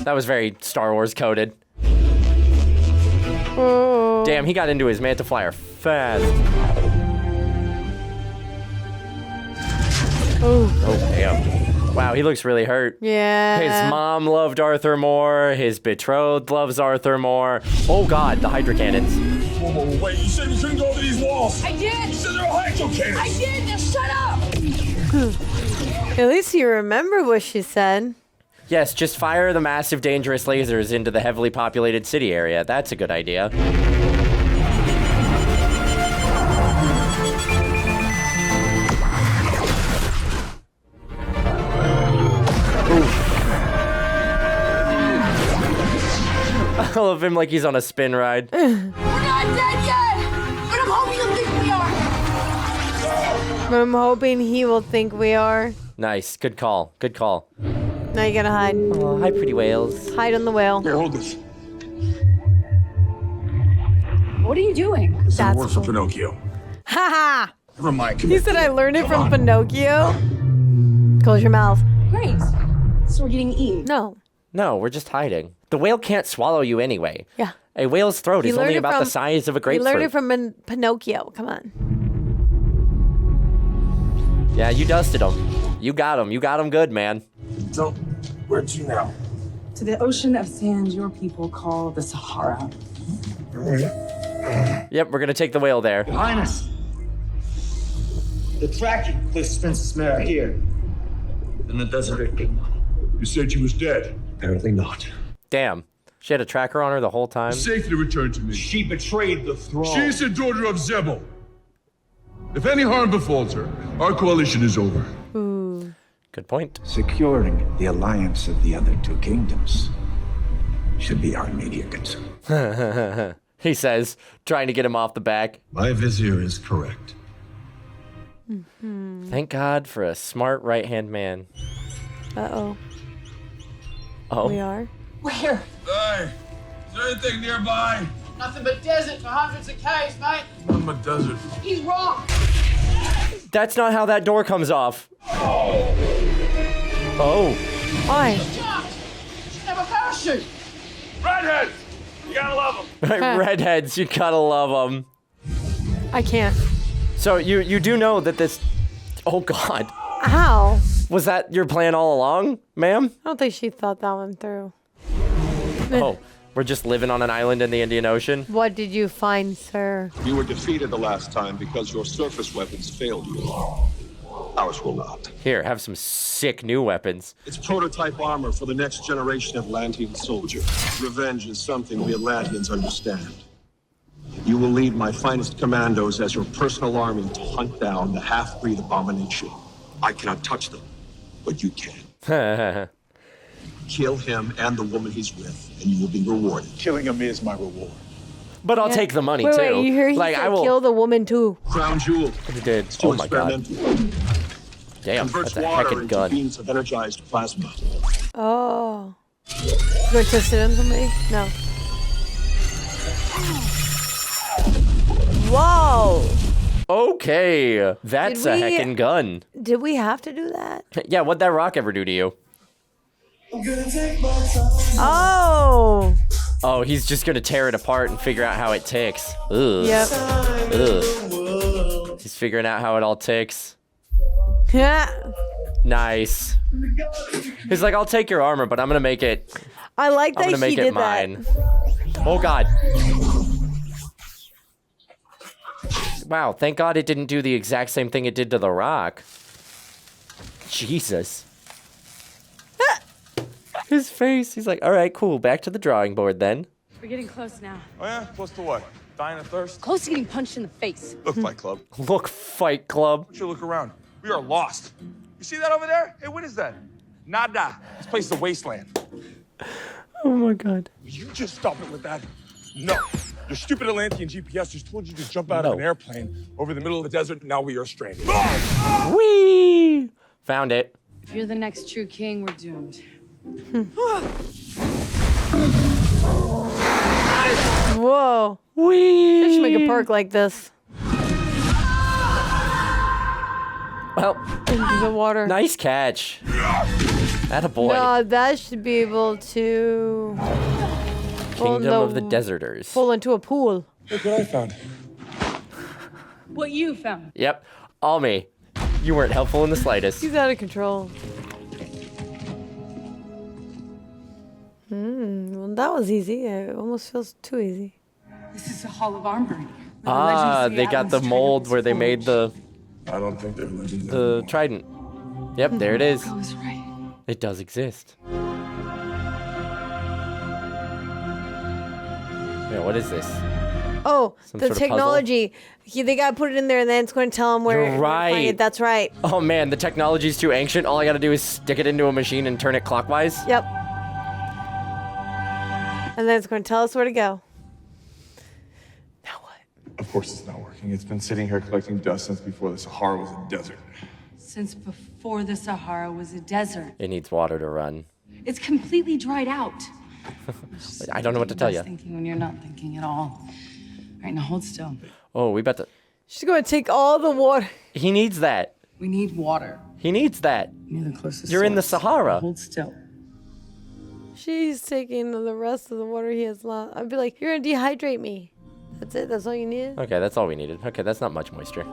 That was very Star Wars coded.
Oh.
Damn, he got into his Manta flyer fast.
Oh.
Oh, damn. Wow, he looks really hurt.
Yeah.
His mom loved Arthur more. His betrothed loves Arthur more. Oh God, the Hydra cannons.
Whoa, wait, you said we couldn't go over these walls.
I did.
You said there were hydro cannons.
I did. Now shut up.
At least you remember what she said.
Yes, just fire the massive dangerous lasers into the heavily populated city area. That's a good idea. I love him like he's on a spin ride.
We're not dead yet, but I'm hoping you'll think we are.
I'm hoping he will think we are.
Nice. Good call. Good call.
Now you gotta hide.
Oh, hi, pretty whales.
Hide on the whale.
Here, hold this.
What are you doing?
This is
That's
work for Pinocchio.
Ha ha!
Never mind.
He said I learned it from Pinocchio. Close your mouth.
Great. So we're getting eaten.
No.
No, we're just hiding. The whale can't swallow you anyway.
Yeah.
A whale's throat
You
is
learned
only
it
about
from-
the size of a
You
grapefruit.
learned it from Pinocchio. Come on.
Yeah, you dusted him. You got him. You got him good, man.
So, where to now?
To the ocean of sand your people call the Sahara.
Yep, we're gonna take the whale there.
Your Highness, the tracking lists Princess Mera here in the desert.
You said she was dead.
Apparently not.
Damn. She had a tracker on her the whole time.
Safely returned to me.
She betrayed the throne.
She is the daughter of Zebel. If any harm befalls her, our coalition is over.
Ooh.
Good point.
Securing the alliance of the other two kingdoms should be our immediate concern.
He says, trying to get him off the back.
My vizier is correct.
Mm-hmm.
Thank God for a smart right-hand man.
Uh-oh.
Oh.
We are?
Where?
Hey, is there anything nearby?
Nothing but desert for hundreds of Ks, mate.
I'm a desert.
He's wrong.
That's not how that door comes off. Oh.
Why?
Jump! Should have a parachute.
Redheads! You gotta love them.
Redheads, you gotta love them.
I can't.
So you do know that this... Oh, God.
How?
Was that your plan all along, ma'am?
I don't think she thought that one through.
Oh, we're just living on an island in the Indian Ocean?
What did you find, sir?
You were defeated the last time because your surface weapons failed you. Ours will not.
Here, have some sick new weapons.
It's prototype armor for the next generation of Atlantean soldiers. Revenge is something we Atlanteans understand. You will lead my finest commandos as your personal army to hunt down the half-breed abomination. I cannot touch them, but you can. Kill him and the woman he's with, and you will be rewarded.
Killing him is my reward.
But I'll take the money,
wait,
too.
Wait, you hear he
like,
said
I will...
kill the woman, too.
Crown jewel.
It did.
It's too
Oh, my God.
experimental.
Damn,
Converts
that's a
water
heckin'
into
gun.
beams of energized plasma.
Oh. Do I twist it on somebody? No. Whoa!
Okay, that's a
Did we-
heckin' gun.
Did we have to do that?
Yeah, what'd that rock ever do to you?
Oh!
Oh, he's just gonna tear it apart and figure out how it ticks. Ugh.
Yep.
Ugh. He's figuring out how it all ticks.
Yeah.
Nice. He's like, I'll take your armor, but I'm gonna make it...
I like
I'm
that
gonna make
he
it
did
mine.
that.
Oh, God. Wow, thank God it didn't do the exact same thing it did to the rock. Jesus. His face. He's like, all right, cool. Back to the drawing board then.
We're getting close now.
Oh yeah? Close to what? Dying of thirst?
Close to getting punched in the face.
Look, Fight Club.
Look, Fight Club.
Why don't you look around? We are lost. You see that over there? Hey, what is that? Nada. This place is a wasteland.
Oh my God.
Will you just stop it with that? No. Your stupid Atlantean GPS just told you to jump out of an airplane over the middle of the desert, and now we are stranded.
Whee! Found it.
If you're the next true king, we're doomed.
Whoa.
Whee!
They should make a park like this.
Well,
into the water.
Nice catch. Attaboy.
No, that should be able to...
Kingdom of the Deserters.
Fall into a pool.
Look what I found.
What you found?
Yep, all me. You weren't helpful in the slightest.
He's out of control. Well, that was easy. It almost feels too easy.
This is a Hall of Armory.
They got the mold where they made the...
I don't think they're legends
The Trident. Yep, there it is.
I was right.
It does exist. Yeah, what is this?
Oh,
Some
the
sort of
technology. They got to put it in there, and then it's going to tell them where
You're right.
to find it. That's right.
Oh man, the technology's too ancient. All I gotta do is stick it into a machine and turn it clockwise.
Yep. And then it's going to tell us where to go.
Of course it's not working. It's been sitting here collecting dust since before the Sahara was a desert.
Since before the Sahara was a desert.
It needs water to run.
It's completely dried out.
I don't know what to tell you.
Thinking when you're not thinking at all. All right, now hold still.
Oh, we about to...
She's going to take all the water.
He needs that.
We need water.
He needs that.
Near the closest
You're in the
source.
Sahara.
Hold still.
She's taking the rest of the water he has left. I'd be like, you're going to dehydrate me. That's it? That's all you needed?
Okay, that's all we needed. Okay, that's not much moisture.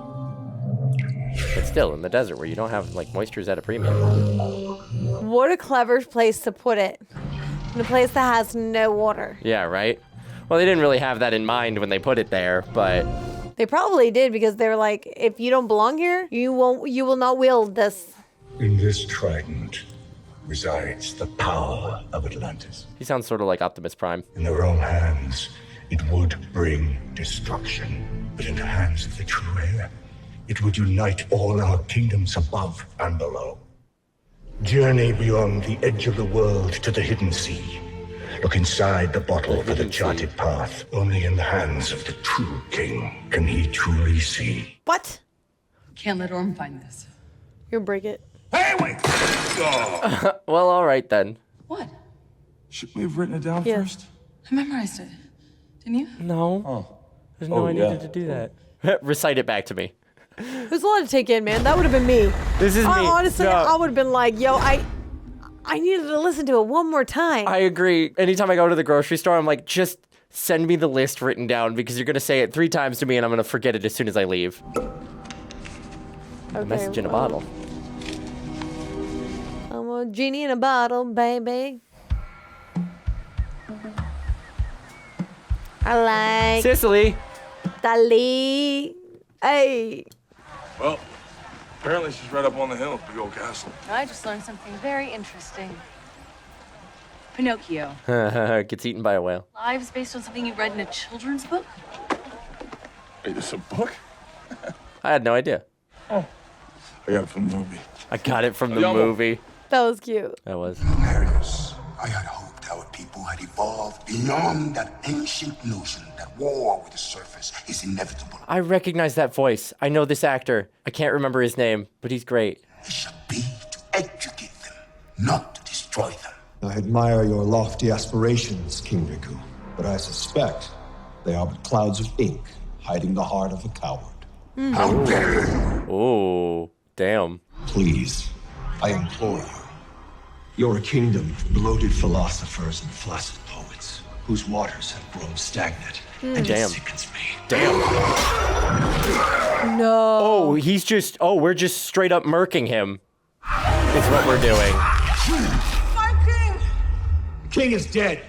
But still, in the desert where you don't have, like, moisture's at a premium.
What a clever place to put it. In a place that has no water.
Yeah, right? Well, they didn't really have that in mind when they put it there, but...
They probably did because they were like, if you don't belong here, you will not wield this.
In this trident resides the power of Atlantis.
He sounds sort of like Optimus Prime.
In their own hands, it would bring destruction. But in the hands of the true heir, it would unite all our kingdoms above and below. Journey beyond the edge of the world to the hidden sea. Look inside the bottle for the charted path. Only in the hands of the true king can he truly see.
What?
Can't let Orm find this.
You'll break it.
Hey, wait! Oh.
Well, all right then.
What?
Should we have written it down first?
I memorized it. Didn't you?
No.
Oh.
There's no I needed to do that. Recite it back to me.
There's a lot to take in, man. That would have been me.
This is me.
Honestly,
No.
I would have been like, yo, I needed to listen to it one more time.
I agree. Anytime I go to the grocery store, I'm like, just send me the list written down because you're going to say it 3 times to me and I'm going to forget it as soon as I leave. A message in a bottle.
I'm a genie in a bottle, baby. I like
Sicily.
Dali. Hey.
Well, apparently she's right up on the hill, big old castle.
I just learned something very interesting. Pinocchio.
Gets eaten by a whale.
Lives based on something you read in a children's book?
Wait, this a book?
I had no idea.
Oh. I got it from the movie.
I got it from the movie.
That was cute.
That was.
Hilarious. I had hoped our people had evolved beyond that ancient notion that war with the surface is inevitable.
I recognize that voice. I know this actor. I can't remember his name, but he's great.
It should be to educate them, not to destroy them.
I admire your lofty aspirations, King Riku, but I suspect they are but clouds of ink hiding the heart of a coward.
How dare you!
Oh, damn.
Please, I implore you. You're a kingdom of bloated philosophers and flaccid poets whose waters have grown stagnant. And
Damn.
it sickens me.
Damn.
No.
Oh, he's just. Oh, we're just straight up murking him. Is what we're doing.
My king!
King is dead.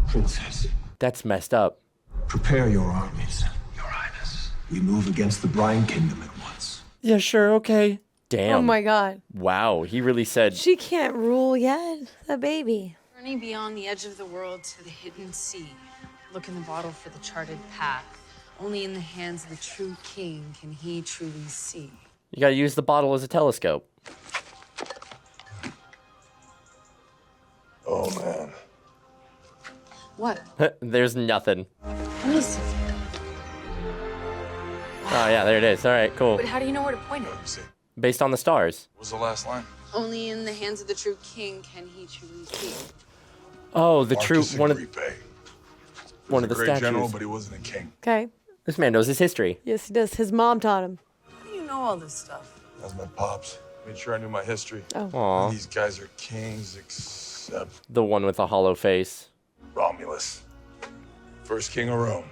Princess,
That's messed up.
prepare your armies, Your Highness. We move against the Brine Kingdom at once.
Yeah, sure, okay. Damn.
Oh my god.
Wow, he really said.
She can't rule yet. That baby.
Journey beyond the edge of the world to the hidden sea. Look in the bottle for the charted path. Only in the hands of the true king can he truly see.
You gotta use the bottle as a telescope.
Oh, man.
What?
There's nothing.
Let me see.
Oh, yeah, there it is. All right, cool.
But how do you know where to point it?
Based on the stars.
What was the last line?
Only in the hands of the true king can he truly see.
Oh, the true one of the
Great
statues.
general, but he wasn't a king.
Okay.
This man knows his history.
Yes, he does. His mom taught him.
How do you know all this stuff?
That was my pops. Made sure I knew my history.
Oh.
Aw.
And these guys are kings except
The one with the hollow face.
Romulus. First king of Rome.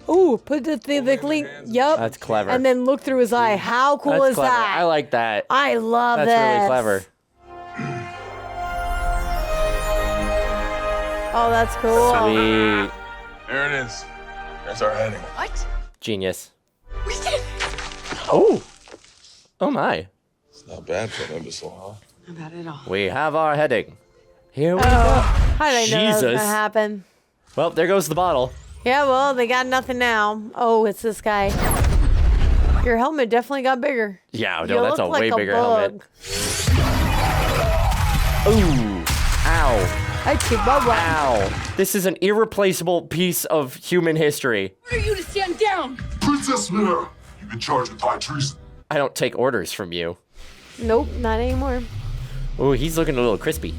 Ooh, put the clean. Yep.
That's clever.
And then look through his eye. How cool
That's
is
clever.
that?
I like that.
I love
That's
this.
really clever.
Oh, that's cool.
Sweet.
There it is. There's our heading.
What?
Genius.
We did it!
Oh. Oh my.
It's not bad for an imbecile, huh?
Not bad at all.
We have our heading. Here we
Oh,
go.
how did I know that was
Jesus.
gonna happen?
Well, there goes the bottle.
Yeah, well, they got nothing now. Oh, it's this guy. Your helmet definitely got bigger.
Yeah,
You
no, that's a
look like
way
a
bigger
bug.
helmet. Ooh. Ow.
I Chihuahua.
Ow. This is an irreplaceable piece of human history.
What are you to stand down?
Princess Mera, you've been charged with high treason.
I don't take orders from you.
Nope, not anymore.
Ooh, he's looking a little crispy.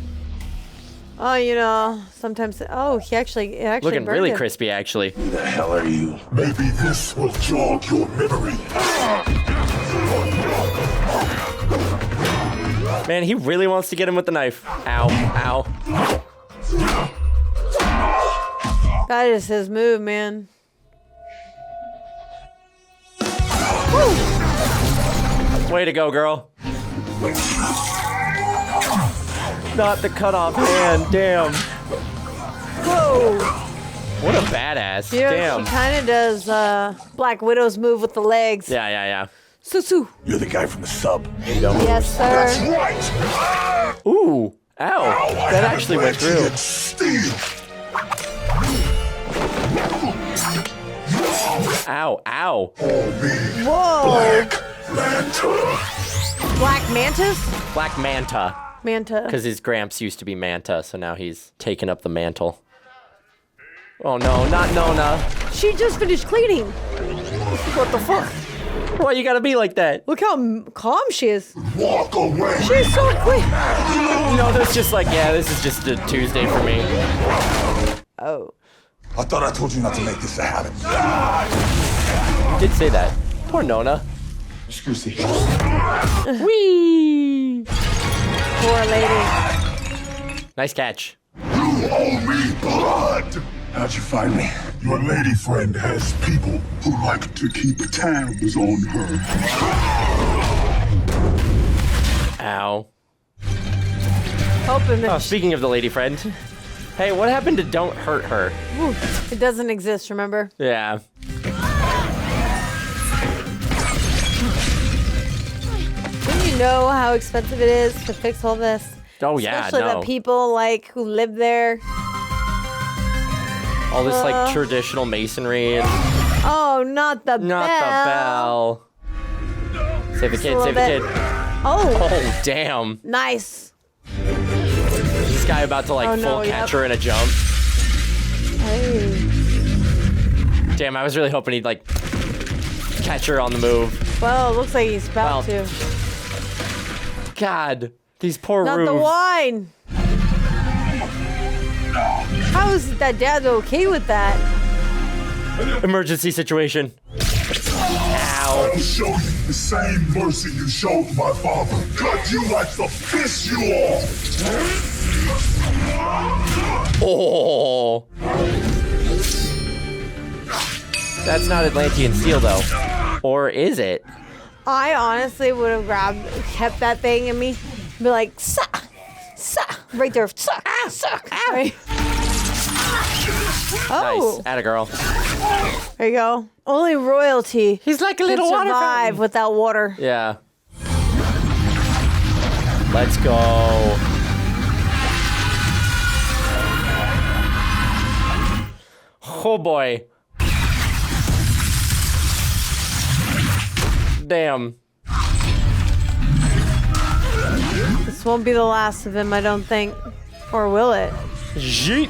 Oh, you know, sometimes. Oh, it actually
Looking
burned
really
him.
crispy, actually.
Who the hell are you? Maybe this will jog your memory.
Man, he really wants to get him with the knife. Ow. Ow.
That is his move, man.
Way to go, girl. Not the cutoff hand. Damn.
Whoa.
What a badass.
You know,
Damn.
she kind of does Black Widow's move with the legs.
Yeah, yeah, yeah.
Susu.
You're the guy from the sub.
Yes, sir.
That's right.
Ooh. Ow. That actually went through. Ow, ow.
Whoa.
Manta.
Black Mantis?
Black Manta.
Manta.
Because his Gramps used to be Manta, so now he's taken up the mantle. Oh no, not Nona.
She just finished cleaning.
What the fuck? Why you gotta be like that?
Look how calm she is.
Walk away.
She's so quick.
No, that's just like, yeah, this is just a Tuesday for me.
Oh.
I thought I told you not to make this a habit.
You did say that. Poor Nona.
Excuse me.
Whee!
Poor lady.
Nice catch.
You owe me blood. How'd you find me? Your lady friend has people who like to keep tabs on her.
Ow.
Hoping that
Oh, speaking of the lady friend. Hey, what happened to Don't Hurt Her?
it doesn't exist, remember?
Yeah.
Don't you know how expensive it is to fix all this?
Oh, yeah,
Especially
no.
the people like who live there.
All this like traditional masonry and
Oh, not the
not
bell.
the bell. Save the
Just a
kid,
little
save the
bit.
kid.
Oh,
Oh, damn.
nice.
This guy about to like
Oh, no,
full
yep.
catch her in a jump.
Hey.
Damn, I was really hoping he'd like catch her on the move.
Well, it looks like he's about
Well,
to.
God, these poor
Not
roofs.
the wine. How is that dad okay with that?
Emergency situation. Ow.
I'll show you the same mercy you showed my father. Cut you like to piss you off.
Oh. That's not Atlantean steel though. Or is it?
I honestly would have kept that thing in me, be like, suck, right there, suck, suck. Right. Oh,
Nice. Atta girl.
there you go. Only royalty.
He's like a
can
little water
survive
fountain.
without water.
Yeah. Let's go. Oh boy. Damn.
This won't be the last of him, I don't think. Or will it?
Yeet.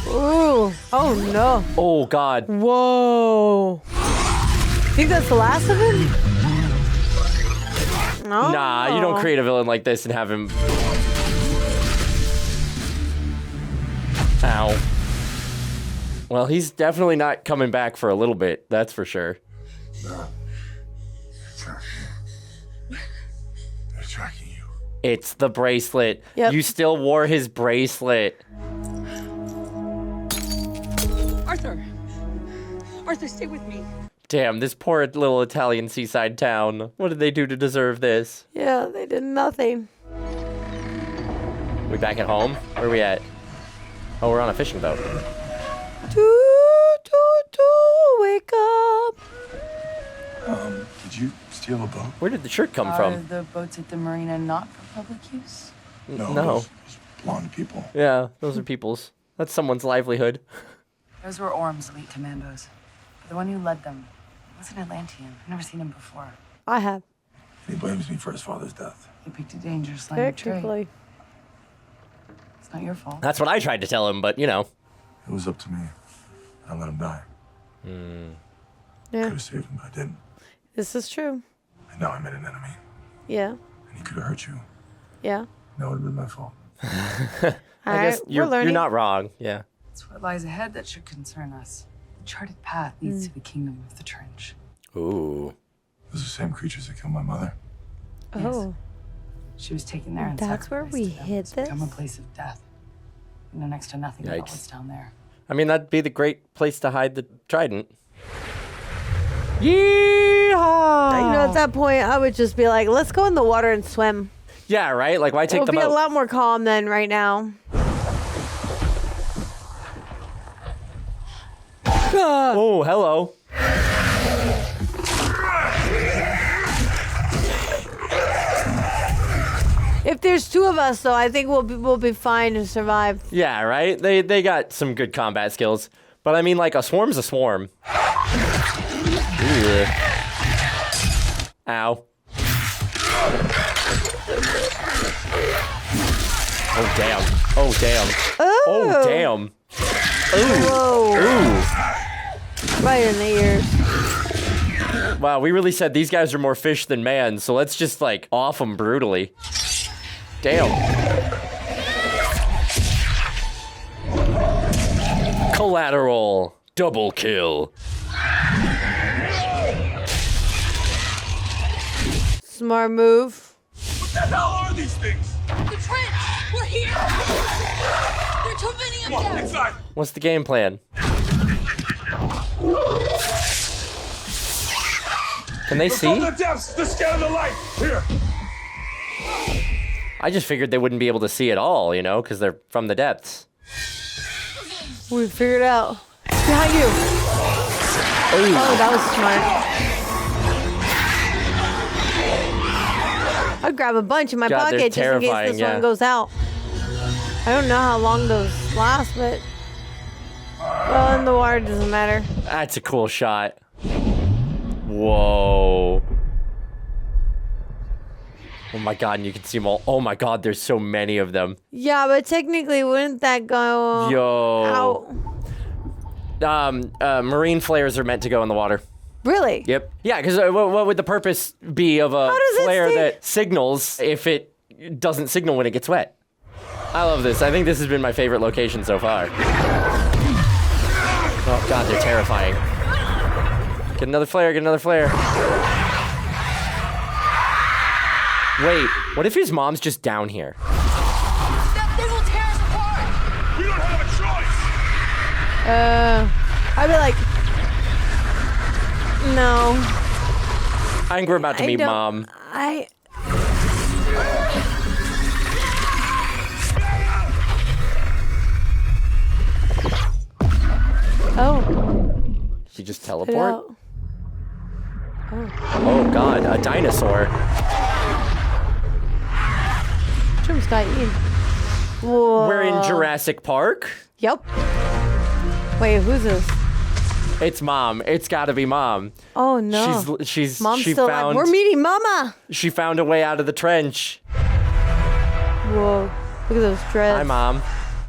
Ooh. Oh, no.
Oh, God.
Whoa. Think that's the last of him? No.
Nah, you don't create a villain like this and have him... Ow. Well, he's definitely not coming back for a little bit. That's for sure.
No. They're tracking you.
It's the bracelet.
Yep.
You still wore his bracelet.
Arthur! Arthur, stay with me.
Damn, this poor little Italian seaside town. What did they do to deserve this?
Yeah, they did nothing.
We back at home? Where are we at? Oh, we're on a fishing boat.
Wake up.
Did you steal a boat?
Where did the shirt come from?
The boats at the marina not for public use?
No.
Those blonde people.
Yeah, those are people's. That's someone's livelihood.
Those were Orm's elite commandos. But the one who led them was an Atlantean. I've never seen him before.
I have.
He blames me for his father's death.
He picked a dangerous line of trade.
Technically.
It's not your fault.
That's what I tried to tell him, but you know.
It was up to me. I let him die.
Yeah.
Could have saved him, but I didn't.
This is true.
And now I met an enemy.
Yeah.
And he could have hurt you.
Yeah.
That would have been my fault.
I guess you're not wrong. Yeah.
It's what lies ahead that should concern us. The charted path leads to the kingdom of the trench.
Ooh.
Those are the same creatures that killed my mother.
Oh.
She was taken there and
That's where we hid
It's
this?
become a place of death. You know next to nothing about
Yikes.
what's down there.
I mean, that'd be the great place to hide the trident. Yeehaw!
You know, at that point, I would just be like, let's go in the water and swim.
Yeah, right? Like, why take
It'll
the
be a
boat?
lot more calm than right now.
Oh, hello.
If there's two of us, though, I think we'll be fine to survive.
Yeah, right? They got some good combat skills. But I mean, like, a swarm's a swarm. Ugh. Ow. Oh, damn. Oh, damn. Oh, damn. Ooh.
Whoa.
Ooh.
Right in the ears.
Wow, we really said these guys are more fish than man, so let's just, like, off them brutally. Damn. Collateral. Double kill.
Smart move.
What the hell are these things?
The trench! We're here! There are too many of them!
Inside!
What's the game plan? Can they see?
From the depths, the scale of the light! Here!
I just figured they wouldn't be able to see at all, you know, because they're from the depths.
We figured it out. Behind you.
Ooh.
Oh, that was smart. I'd grab a bunch in my
God, they're
pocket just in case
terrifying,
this
yeah.
one goes out. I don't know how long those last, but well, in the water doesn't matter.
That's a cool shot. Whoa. Oh my God, and you can see them all. Oh my God, there's so many of them.
Yeah, but technically, wouldn't that go
Yo.
out?
Marine flares are meant to go in the water.
Really?
Yep. Yeah, because what would the purpose be of a flare that signals if it doesn't signal when it gets wet? I love this. I think this has been my favorite location so far. Oh God, they're terrifying. Get another flare, get another flare. Wait, what if his mom's just down here?
That thing will tear us apart!
We don't have a choice!
I'd be like, no.
I think we're about to meet
don't-
Mom.
Oh.
She just
Put it
teleport?
out. Oh.
Oh God, a dinosaur.
Jim's got eaten. Whoa.
We're in Jurassic Park.
Yep. Wait, who's this?
It's Mom. It's gotta be Mom.
Oh no. Mom's
she
still
found,
alive. We're meeting Mama.
She found a way out of the trench.
Whoa. Look at those dreads.
Hi, Mom.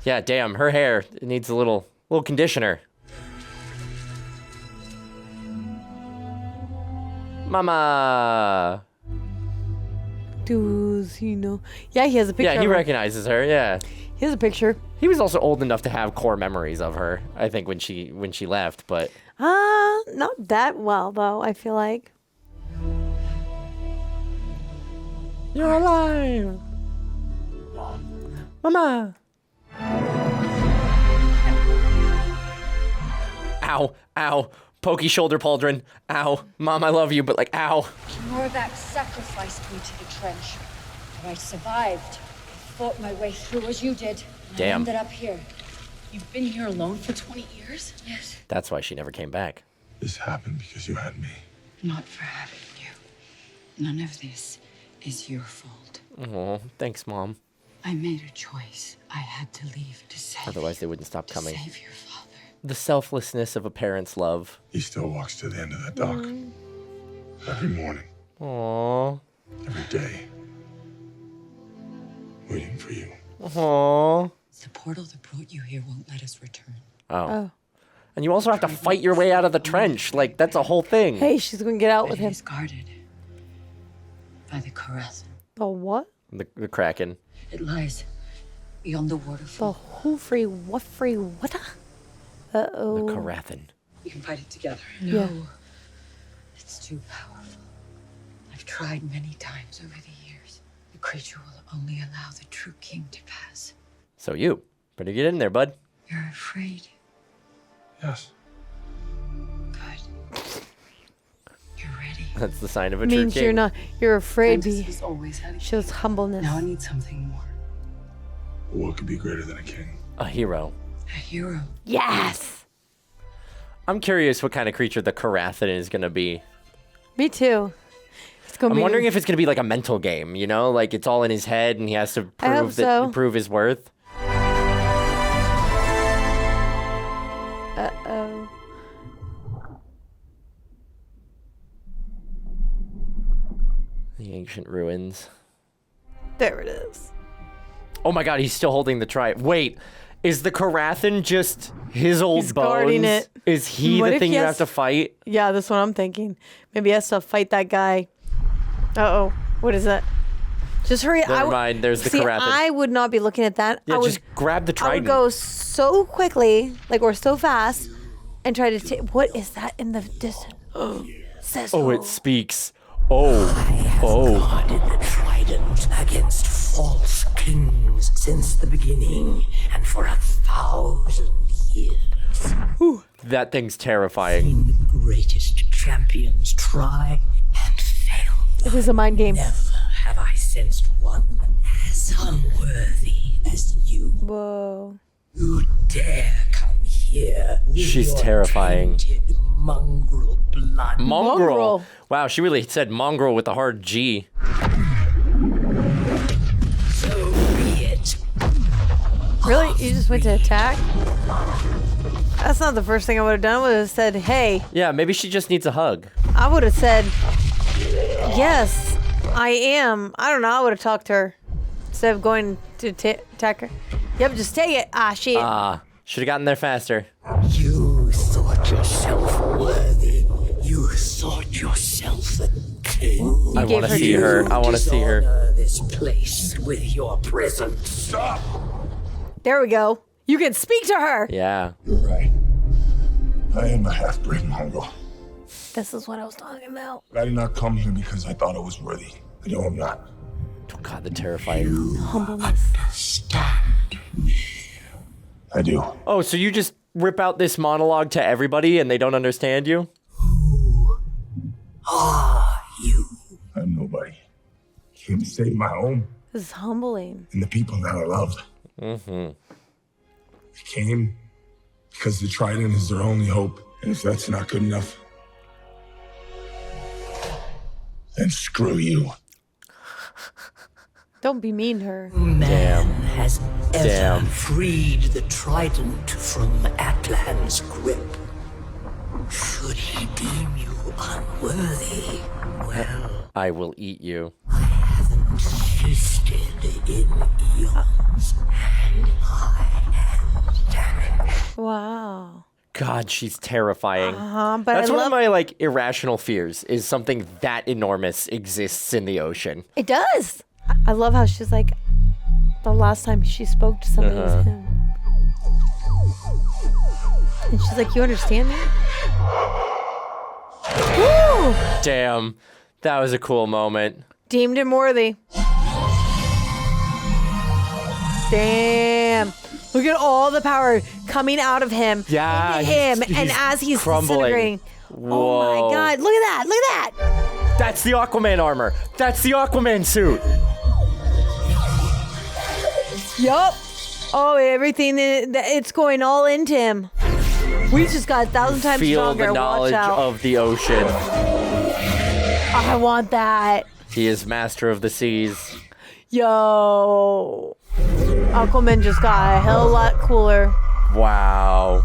Yeah, damn, her hair, it needs a little Little conditioner. Mama.
Does he know? Yeah, he has a picture.
Yeah, he
of her.
recognizes her. Yeah.
He has a picture.
He was also old enough to have core memories of her, I think, when she left, but
Not that well though, I feel like.
You're alive. Mama. Ow, ow. Pokey shoulder pauldron. Ow. Mom, I love you, but like, ow.
Norvac sacrificed me to the trench, but I survived. I fought my way through as you did. And
Damn.
I ended up here.
You've been here alone for 20 years?
Yes.
That's why she never came back.
This happened because you had me.
Not for having you. None of this is your fault.
Oh, thanks, Mom.
I made a choice. I had to leave to save
Otherwise, they wouldn't stop
to
coming.
save your father.
The selflessness of a parent's love.
He still walks to the end of that dock. Every morning.
Aww.
Every day. Waiting for you.
Aww.
The portal that brought you here won't let us return.
Oh. And you also have to fight your way out of the trench. Like, that's a whole thing.
Hey, she's gonna get out with him.
It is guarded by the Karathan.
The what?
The Kraken.
It lies beyond the waterfall.
The who free what free what? Uh-oh.
The Karathan.
We can fight it together.
Yeah.
No. It's too powerful. I've tried many times over the years. The creature will only allow the true king to pass.
So you better get in there, bud.
You're afraid.
Yes.
Good. You're ready.
That's the sign of a true
Means
king.
you're not. You're afraid.
Atlantis has always had a
Shows humbleness.
Now I need something more.
What could be greater than a king?
A hero.
A hero.
Yes.
I'm curious what kind of creature the Karathan is going to be.
Me too. It's gonna
I'm
be.
wondering if it's going to be like a mental game, you know? Like it's all in his head and he has to
I hope
prove
so.
prove his worth.
Uh-oh.
The ancient ruins.
There it is.
Oh my god, he's still holding the trident. Wait, is the Karathan just his old
He's
bones?
guarding it.
Is he
What
the
if
thing
he
you
has-
have to fight?
Yeah, that's what I'm thinking. Maybe he has to fight that guy. Uh-oh. What is that? Just hurry.
Never mind, there's the
See,
Karathan.
I would not be looking at that.
Yeah,
I would,
just grab the
I would
trident.
go so quickly, like, or so fast, and try to take. What is that in the distance? Says
Oh,
who?
it speaks. Oh.
Guarded the Trident against false kings since the beginning, and for 1,000 years.
That thing's terrifying.
The greatest champions try and fail.
It is a mind game.
Never have I sensed one as unworthy as you.
Whoa.
You dare come here with
She's
your
terrifying.
tainted mongrel blood.
Mongrel. Wow, she really said mongrel with a hard G.
So be it.
Really? You just went to attack? That's not the first thing I would have done. I would have said, hey.
Yeah, maybe she just needs a hug.
I would have said, yes, I am. I don't know. I would have talked to her instead of going to attack her. Yep, just take it. Ah, shit.
Should have gotten there faster.
You thought yourself worthy. You thought yourself the king.
I want to see her. I want to see her.
Dishonor this place with your presence.
Stop!
There we go. You can speak to her.
Yeah.
You're right. I am a half-bred mongrel.
This is what I was talking about.
But I did not come here because I thought I was worthy. I know I'm not.
Oh god, the terrifying.
Humbleness.
I do.
Oh, so you just rip out this monologue to everybody and they don't understand you?
I'm nobody. Came to save my home
This is humbling.
and the people that I love.
Mm-hmm.
I came because the Trident is their only hope. And if that's not good enough, then screw you.
Don't be mean to her.
Man has ever
Damn.
freed the Trident from Atlan's grip. Should he deem you unworthy, well,
I will eat you.
feasted in eons, and I am
Wow.
God, she's terrifying.
But
That's
I
one
love
of my like irrational fears is something that enormous exists in the ocean.
it. Does. I love how she's like, the last time she spoke to somebody was him. And she's like, you understand me? Woo!
Damn. That was a cool moment.
Deemed him worthy. Damn. Look at all the power coming out of him.
Yeah,
into him.
he's
And as he's
crumbling.
disintegrating.
Whoa.
Oh my God. Look at that. Look at that.
That's the Aquaman armor. That's the Aquaman suit.
Yup. Oh, everything, it's going all into him. We just got 1,000 times
Feel
stronger.
the knowledge
Watch out.
of the ocean.
I want that.
He is master of the seas.
Yo. Aquaman just got a hell of a lot cooler.
Wow.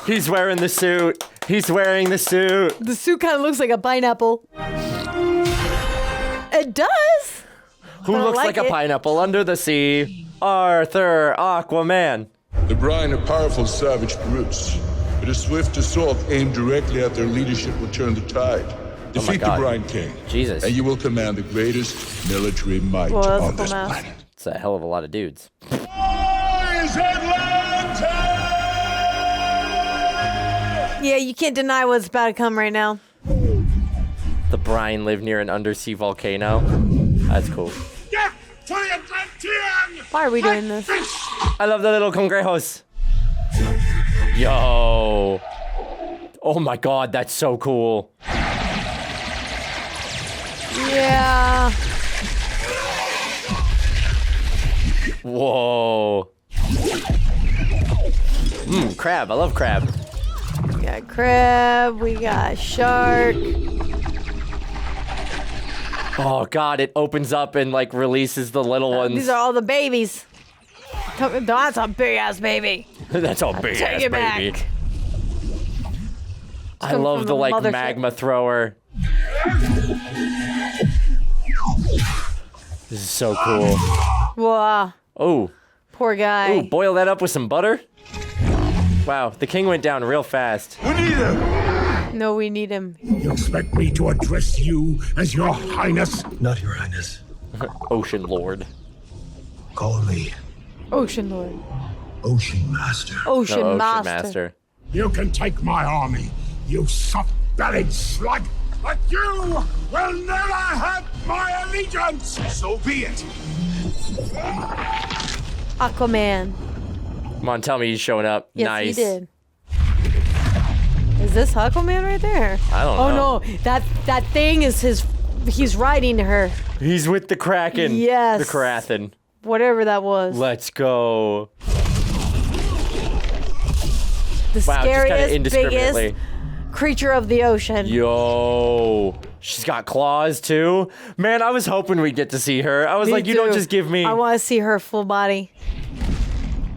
He's wearing the suit. He's wearing the suit.
The suit kind of looks like a pineapple. It does.
Who
I
looks
like
like a
it.
pineapple under the sea? Arthur, Aquaman.
The Brine are powerful savage brutes, but a swift assault aimed directly at their leadership will turn the tide. Defeat the
God.
Brine King,
Jesus.
and you will command the greatest military might
Well, that's
on
a
this
cool mask.
planet.
It's a hell of a lot of dudes.
Yeah, you can't deny what's about to come right now.
The Brine live near an undersea volcano. That's cool.
Get to the Atlantean!
Why are we doing this?
I love the little congrejos. Yo. Oh my God, that's so cool.
Yeah.
Whoa. Crab. I love crab.
We got crab. We got shark.
Oh God, it opens up and like releases the little ones.
These are all the babies. That's a big ass baby.
That's all big
Take
ass
it
baby.
back.
I
Come
love
from
the
the
like
mothership.
magma thrower. This is so cool.
Wow.
Oh.
Poor guy.
Ooh, boil that up with some butter. Wow, the king went down real fast.
We need him!
No, we need him.
You expect me to address you as your highness? Not your highness.
Ocean Lord.
Call me
Ocean Lord.
Ocean Master.
Ocean,
No,
Master.
You can take my army, you soft-bellied slug, but you will never have my allegiance! So be it.
Aquaman.
Come on, tell me he's showing up.
Yes,
Nice.
he did. Is this Aquaman right there?
I don't know.
Oh no, that thing is his. He's riding her.
He's with the Kraken.
Yes.
The Karathan.
Whatever that was.
Let's go.
The
Wow, just kinda
scariest,
indiscriminately.
biggest creature of the ocean.
Yo. She's got claws too. Man, I was hoping we'd get to see her. I was
Me
like, you don't
too.
just give me.
I want to see her full body.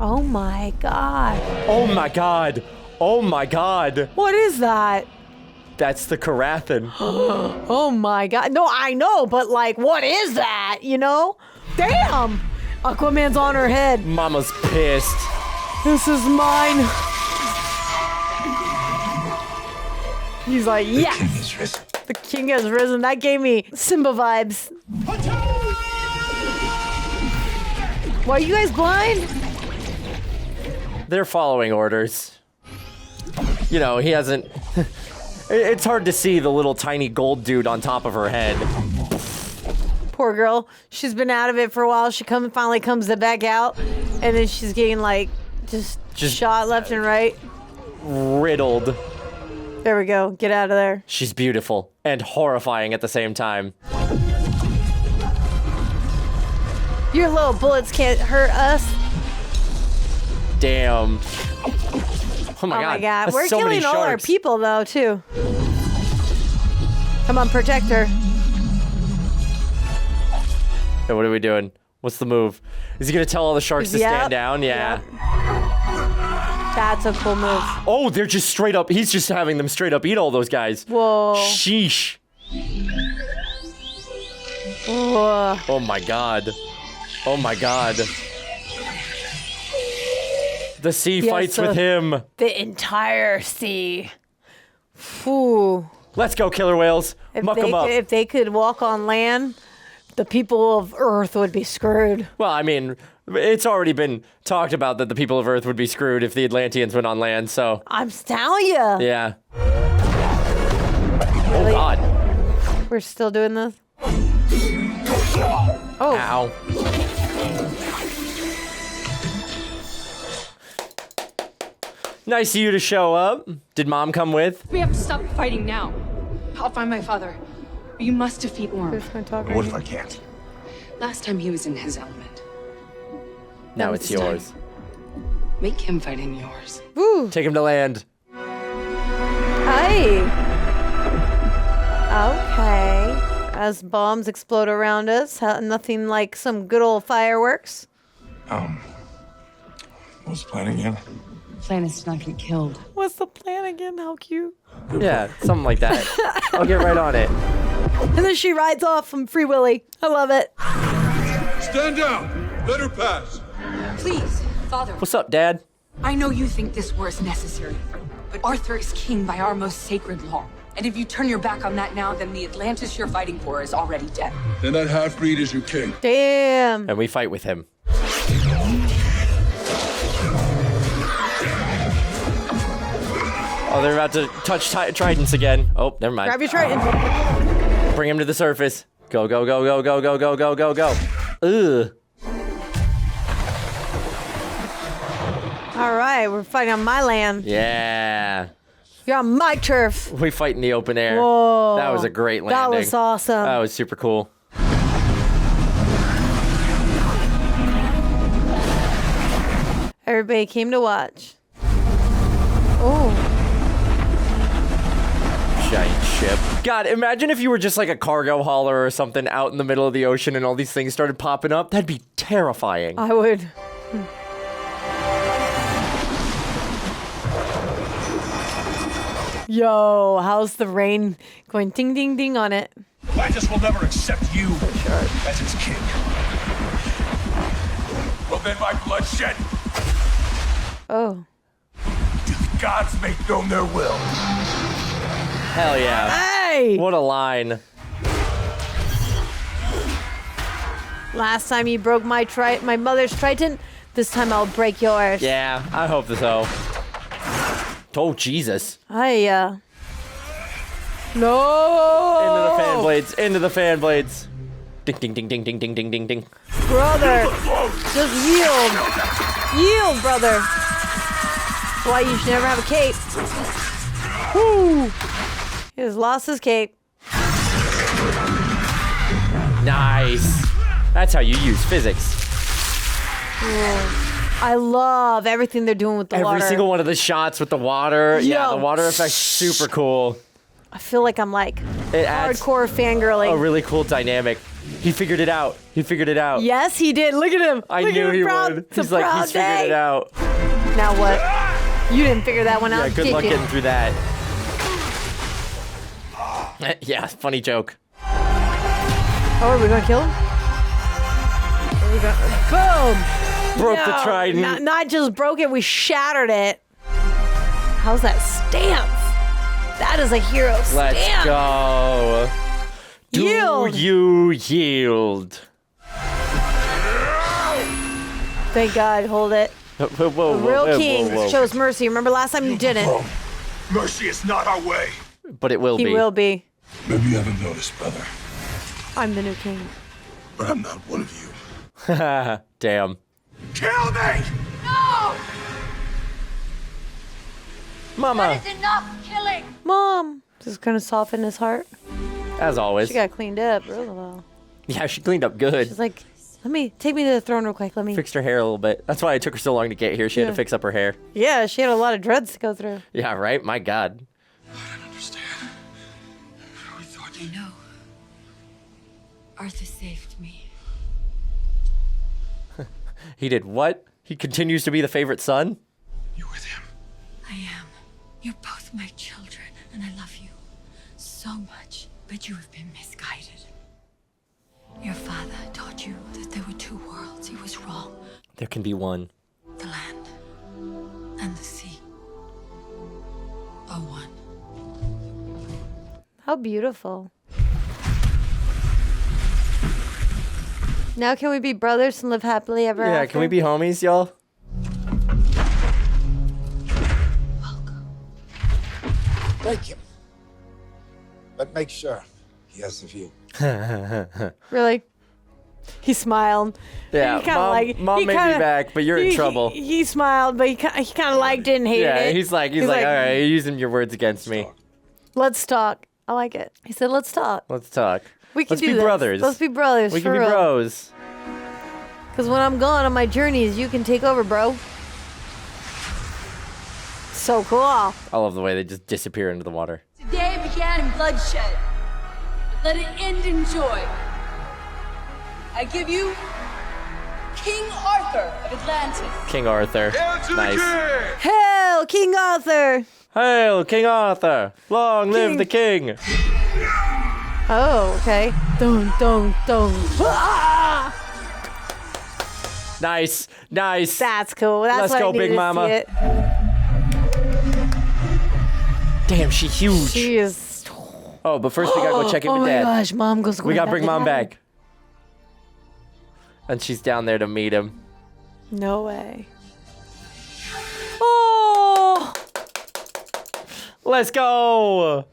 Oh my god.
Oh my God. Oh my God.
What is that?
That's the Karathan.
Oh my god. No, I know, but like, what is that? You know? Damn. Aquaman's on her head.
Mama's pissed.
This is mine. He's like, yes.
King is risen.
The king has risen. That gave me Simba vibes. Why are you guys blind?
They're following orders. You know, he hasn't. It's hard to see the little tiny gold dude on top of her head.
Poor girl. She's been out of it for a while. She finally comes back out, and then she's getting like just shot left and right.
Riddled.
There we go. Get out of there.
She's beautiful and horrifying at the same time.
Your little bullets can't hurt us.
Damn. Oh my God. That's
We're
so many
killing all our
sharks.
people though too. Come on, protect her.
Hey, what are we doing? What's the move? Is he gonna tell all the sharks to stand down? Yeah.
That's a cool move.
Oh, they're just straight up. He's just having them straight up eat all those guys.
Whoa.
Sheesh. Oh my god. Oh my god. The sea fights with him.
The entire sea. Whew.
Let's go, killer whales. Muck them up.
If they could walk on land, the people of Earth would be screwed.
Well, I mean, it's already been talked about that the people of Earth would be screwed if the Atlanteans went on land, so.
I'm telling you.
Yeah.
Really?
Oh, God.
We're still doing this? Oh.
Ow. Nice of you to show up. Did Mom come with?
We have to stop fighting now. I'll find my father. You must defeat Orm.
What if I can't?
Last time he was in his element.
Now it's yours.
Make him fight in yours.
Woo.
Take him to land.
Hey. Okay. As bombs explode around us, nothing like some good old fireworks.
What's the plan again?
Plan is to not get killed.
What's the plan again? How cute.
Yeah, something like that. I'll get right on it.
And then she rides off from Free Willy. I love it.
Stand down. Let her pass.
Please, Father.
What's up, Dad?
I know you think this war is necessary, but Arthur is king by our most sacred law. And if you turn your back on that now, then the Atlantis you're fighting for is already dead.
Then that half-breed is your king.
Damn.
And we fight with him. Oh, they're about to touch Tridents again. Oh, never mind.
Grab your Trident.
Bring him to the surface. Go, go, go, go, go, go, go, go, go, go. Ugh.
All right, we're fighting on my land.
Yeah.
You're on my turf.
We fight in the open air.
Whoa.
That was a great landing.
That was awesome.
That was super cool.
Everybody came to watch. Oh.
Giant ship. God, imagine if you were just like a cargo hauler or something out in the middle of the ocean and all these things started popping up. That'd be terrifying.
I would. Yo, how's the rain going ding ding ding on it?
Atlantis will never accept you as its king. Well, then my bloodshed.
Oh.
Do the gods make known their will?
Hell yeah.
Hey!
What a line.
Last time you broke my mother's Trident, this time I'll break yours.
Yeah, I hope so. Oh, Jesus.
No.
Into the fan blades. Into the fan blades. Ding, ding, ding, ding, ding, ding, ding, ding, ding.
Brother, just yield. Yield, brother. Why you should never have a cape. Woo. He has lost his cape.
Nice. That's how you use physics.
I love everything they're doing with the water.
Every single one of the shots with the water. Yeah, the water effect's super cool.
I feel like I'm like
It adds
hardcore fangirling.
a really cool dynamic. He figured it out. He figured it out.
Yes, he did. Look at him.
I
Look
knew
at him
he
proud.
would.
It's a
He's like,
proud
he's figured
day.
it out.
Now what? You didn't figure that one out,
Yeah, good
did
luck
you?
getting through that. Yeah, funny joke.
Oh, are we gonna kill him? Are we gonna... Boom!
Broke the Trident.
Not just broke it, we shattered it. How's that stance? That is a hero stance.
Let's go.
Yield.
Do you yield?
Thank God, hold it.
Whoa, whoa, whoa,
The real
whoa,
king
whoa, whoa.
shows mercy. Remember last time you didn't?
Mercy is not our way.
But it will
He
be.
will be.
Maybe you haven't noticed, brother,
I'm the new king.
but I'm not one of you.
Damn.
Kill me!
No!
Mama.
That is enough killing!
Mom! This is gonna soften his heart.
As always.
She got cleaned up real well.
Yeah, she cleaned up good.
She's like, take me to the throne real quick. Let me.
Fixed her hair a little bit. That's why it took her so long to get here. She had to
Yeah.
fix up her hair.
Yeah, she had a lot of dreads to go through.
Yeah, right? My God.
I know. Arthur saved me.
He did what? He continues to be the favorite son?
I am. You're both my children, and I love you so much. But you have been misguided.
There can be one.
The land and the sea are one.
How beautiful. Now can we be brothers and live happily ever after?
Yeah, can we be homies, y'all?
Thank you. But make sure he has a view.
Really? He smiled.
Yeah,
He kinda
mom may be back, but you're in trouble.
He smiled, but he kind of liked it and hated
Yeah,
it.
he's like, all right, you're using your words against me.
Let's talk. I like it. He said, let's talk.
Let's talk.
We can
Let's
do
be
this.
brothers.
Let's be brothers.
We
for
can be
real.
bros.
Because when I'm gone on my journeys, you can take over, bro. So cool.
I love the way they just disappear into the water.
Today began in bloodshed. Let it end in joy. I give you King Arthur of Atlantis.
King Arthur. Nice.
Hail, King Arthur.
Hail, King Arthur. Long live the king.
Oh, okay. Dun, dun, dun. Ah!
Nice.
That's cool. That's
Let's
what
go,
I needed
Big Mama.
To see it.
Damn, she's huge.
She is.
Oh, but first we gotta go check in with Dad.
Oh my gosh, Mom goes.
We gotta bring Mom
back.
back. And she's down there to meet him.
No way. Oh.
Let's go.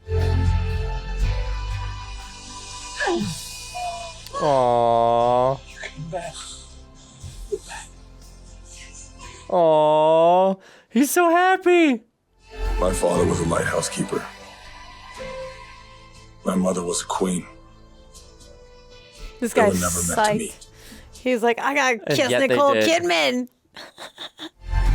Aww. Aww. He's so happy.
My father was a lighthouse keeper. My mother was a queen.
This
They
guy's
were never meant to meet.
psyched. He's like, I gotta
And
kiss
yet they
Nicole
did.
Kidman.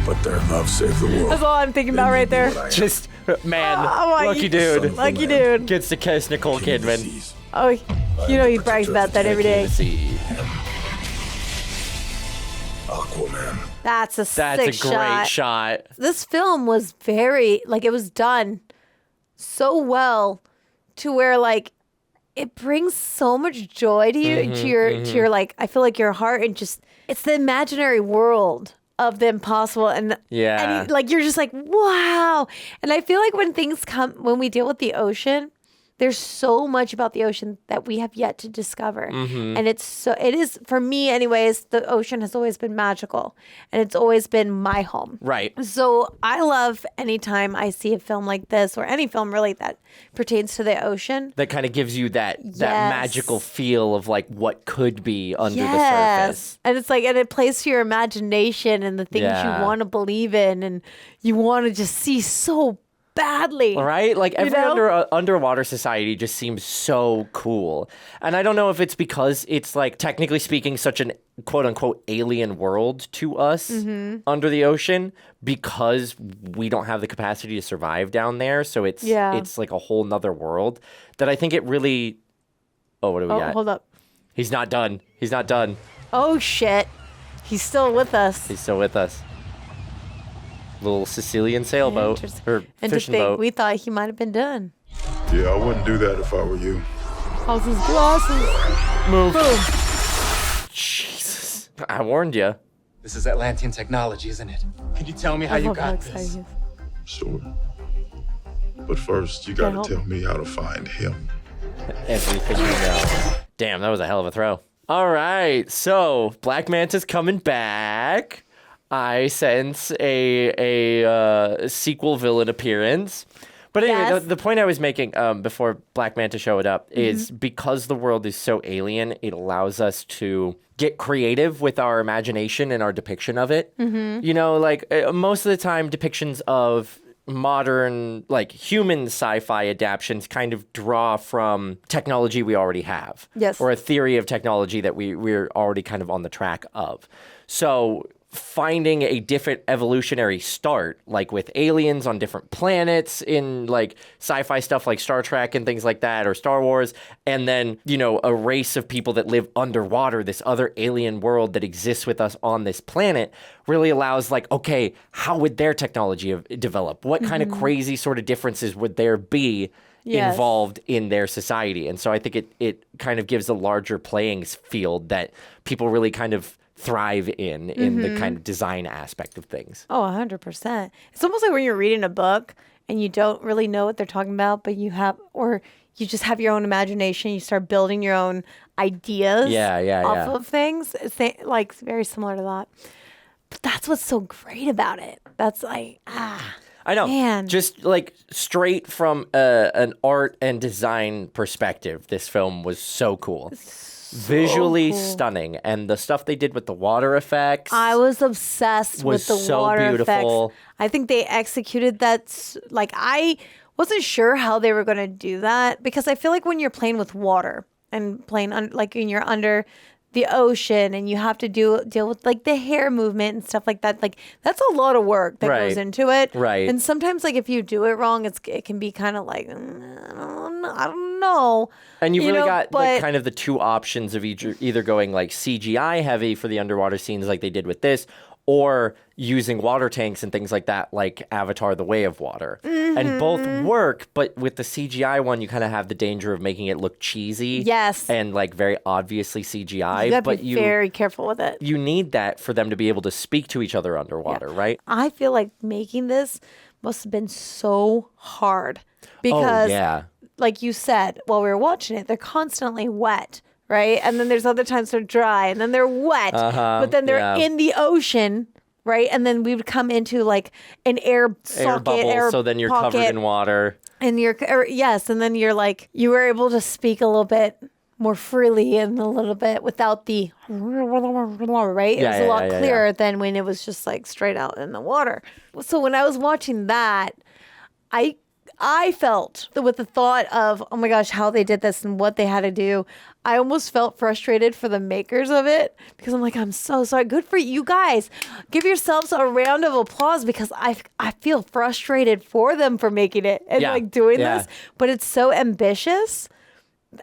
But their love saved the world.
That's all I'm thinking about right there.
Just, man,
Oh, my-
lucky dude.
Lucky dude.
Gets to kiss Nicole Kidman.
Oh, you know he brags about that every day.
Aquaman.
That's a
That's
sick
a great shot.
This film was very, like, it was done so well to where, like, it brings so much joy to you, to your, like, I feel like your heart, and just, it's the imaginary world of the impossible. And,
Yeah.
and like, you're just like, wow. And I feel like when we deal with the ocean, there's so much about the ocean that we have yet to discover. And it is, for me anyways, the ocean has always been magical, and it's always been my home.
Right.
So I love anytime I see a film like this, or any film really that pertains to the ocean.
That kind of gives you that
Yes.
magical feel of like what could be under the surface.
And it's like, and it plays to your imagination and the things
Yeah.
you want to believe in, and you want to just see so badly.
Right? Like every
know?
underwater society just seems so cool. And I don't know if it's because it's like technically speaking such an quote unquote alien world to us under the ocean, because we don't have the capacity to survive down there. So it's like a whole nother world that I think it really. Oh, what do we got?
Hold up.
He's not done. He's not done.
Oh shit. He's still with us.
He's still with us. Little Sicilian sailboat or
And to
fishing
think,
boat.
we thought he might have been done.
Yeah, I wouldn't do that if I were you.
How's his glasses?
Move.
Boom.
Jesus. I warned you.
This is Atlantean technology, isn't it? Can you tell me how
I
you
love how
got
excited
this?
he is.
Sure. But first, you
Can't
gotta
help.
tell me how to find him.
Everything you know. Damn, that was a hell of a throw. All right, so Black Manta's coming back. I sense a sequel villain appearance. But anyway,
Yes.
the point I was making before Black Manta showed up is because the world is so alien, it allows us to get creative with our imagination and our depiction of it. You know, like most of the time depictions of modern, like human sci-fi adaptions kind of draw from technology we already have.
Yes.
Or a theory of technology that we're already kind of on the track of. So finding a different evolutionary start, like with aliens on different planets in like sci-fi stuff like Star Trek and things like that, or Star Wars, and then, you know, a race of people that live underwater, this other alien world that exists with us on this planet, really allows like, okay, how would their technology have developed? What kind of crazy sort of differences would there be involved in their society? And so I think it kind of gives a larger playing field that people really kind of thrive in the kind of design aspect of things.
Oh, 100%. It's almost like when you're reading a book and you don't really know what they're talking about, but you just have your own imagination. You start building your own ideas off of things. It's like very similar to that. But that's what's so great about it. That's like,
I know.
Man.
Just like straight from an art and design perspective, this film was so cool. Visually stunning. And the stuff they did with the water effects.
I was obsessed with the
so
water
beautiful.
effects. I think they executed that. Like, I wasn't sure how they were going to do that because I feel like when you're playing with water and playing like when you're under the ocean and you have to deal with like the hair movement and stuff like that, like that's a lot of work that goes into it.
Right.
And sometimes like if you do it wrong, it can be kind of like, I don't know.
And you've really got like
but
kind of the two options of either going like CGI heavy for the underwater scenes like they did with this, or using water tanks and things like that, like Avatar: The Way of Water. And both work, but with the CGI one, you kind of have the danger of making it look cheesy.
Yes.
And like very obviously CGI.
You gotta
but
be very careful with it.
You need that for them to be able to speak to each other underwater, right?
I feel like making this must have been so hard because, like you said, while we were watching it, they're constantly wet. Right. And then there's other times they're dry and then they're wet, but then they're in the ocean. Right. And then we would come into like an air
bubble. So then you're covered in water.
And and then you're like, you were able to speak a little bit more freely and a little bit without the right. It was a lot clearer than when it was just like straight out in the water. So when I was watching that, I felt with the thought of, oh my gosh, how they did this and what they had to do. I almost felt frustrated for the makers of it because I'm like, I'm so sorry. Good for you guys. Give yourselves a round of applause because I feel frustrated for them for making it and like doing this. But it's so ambitious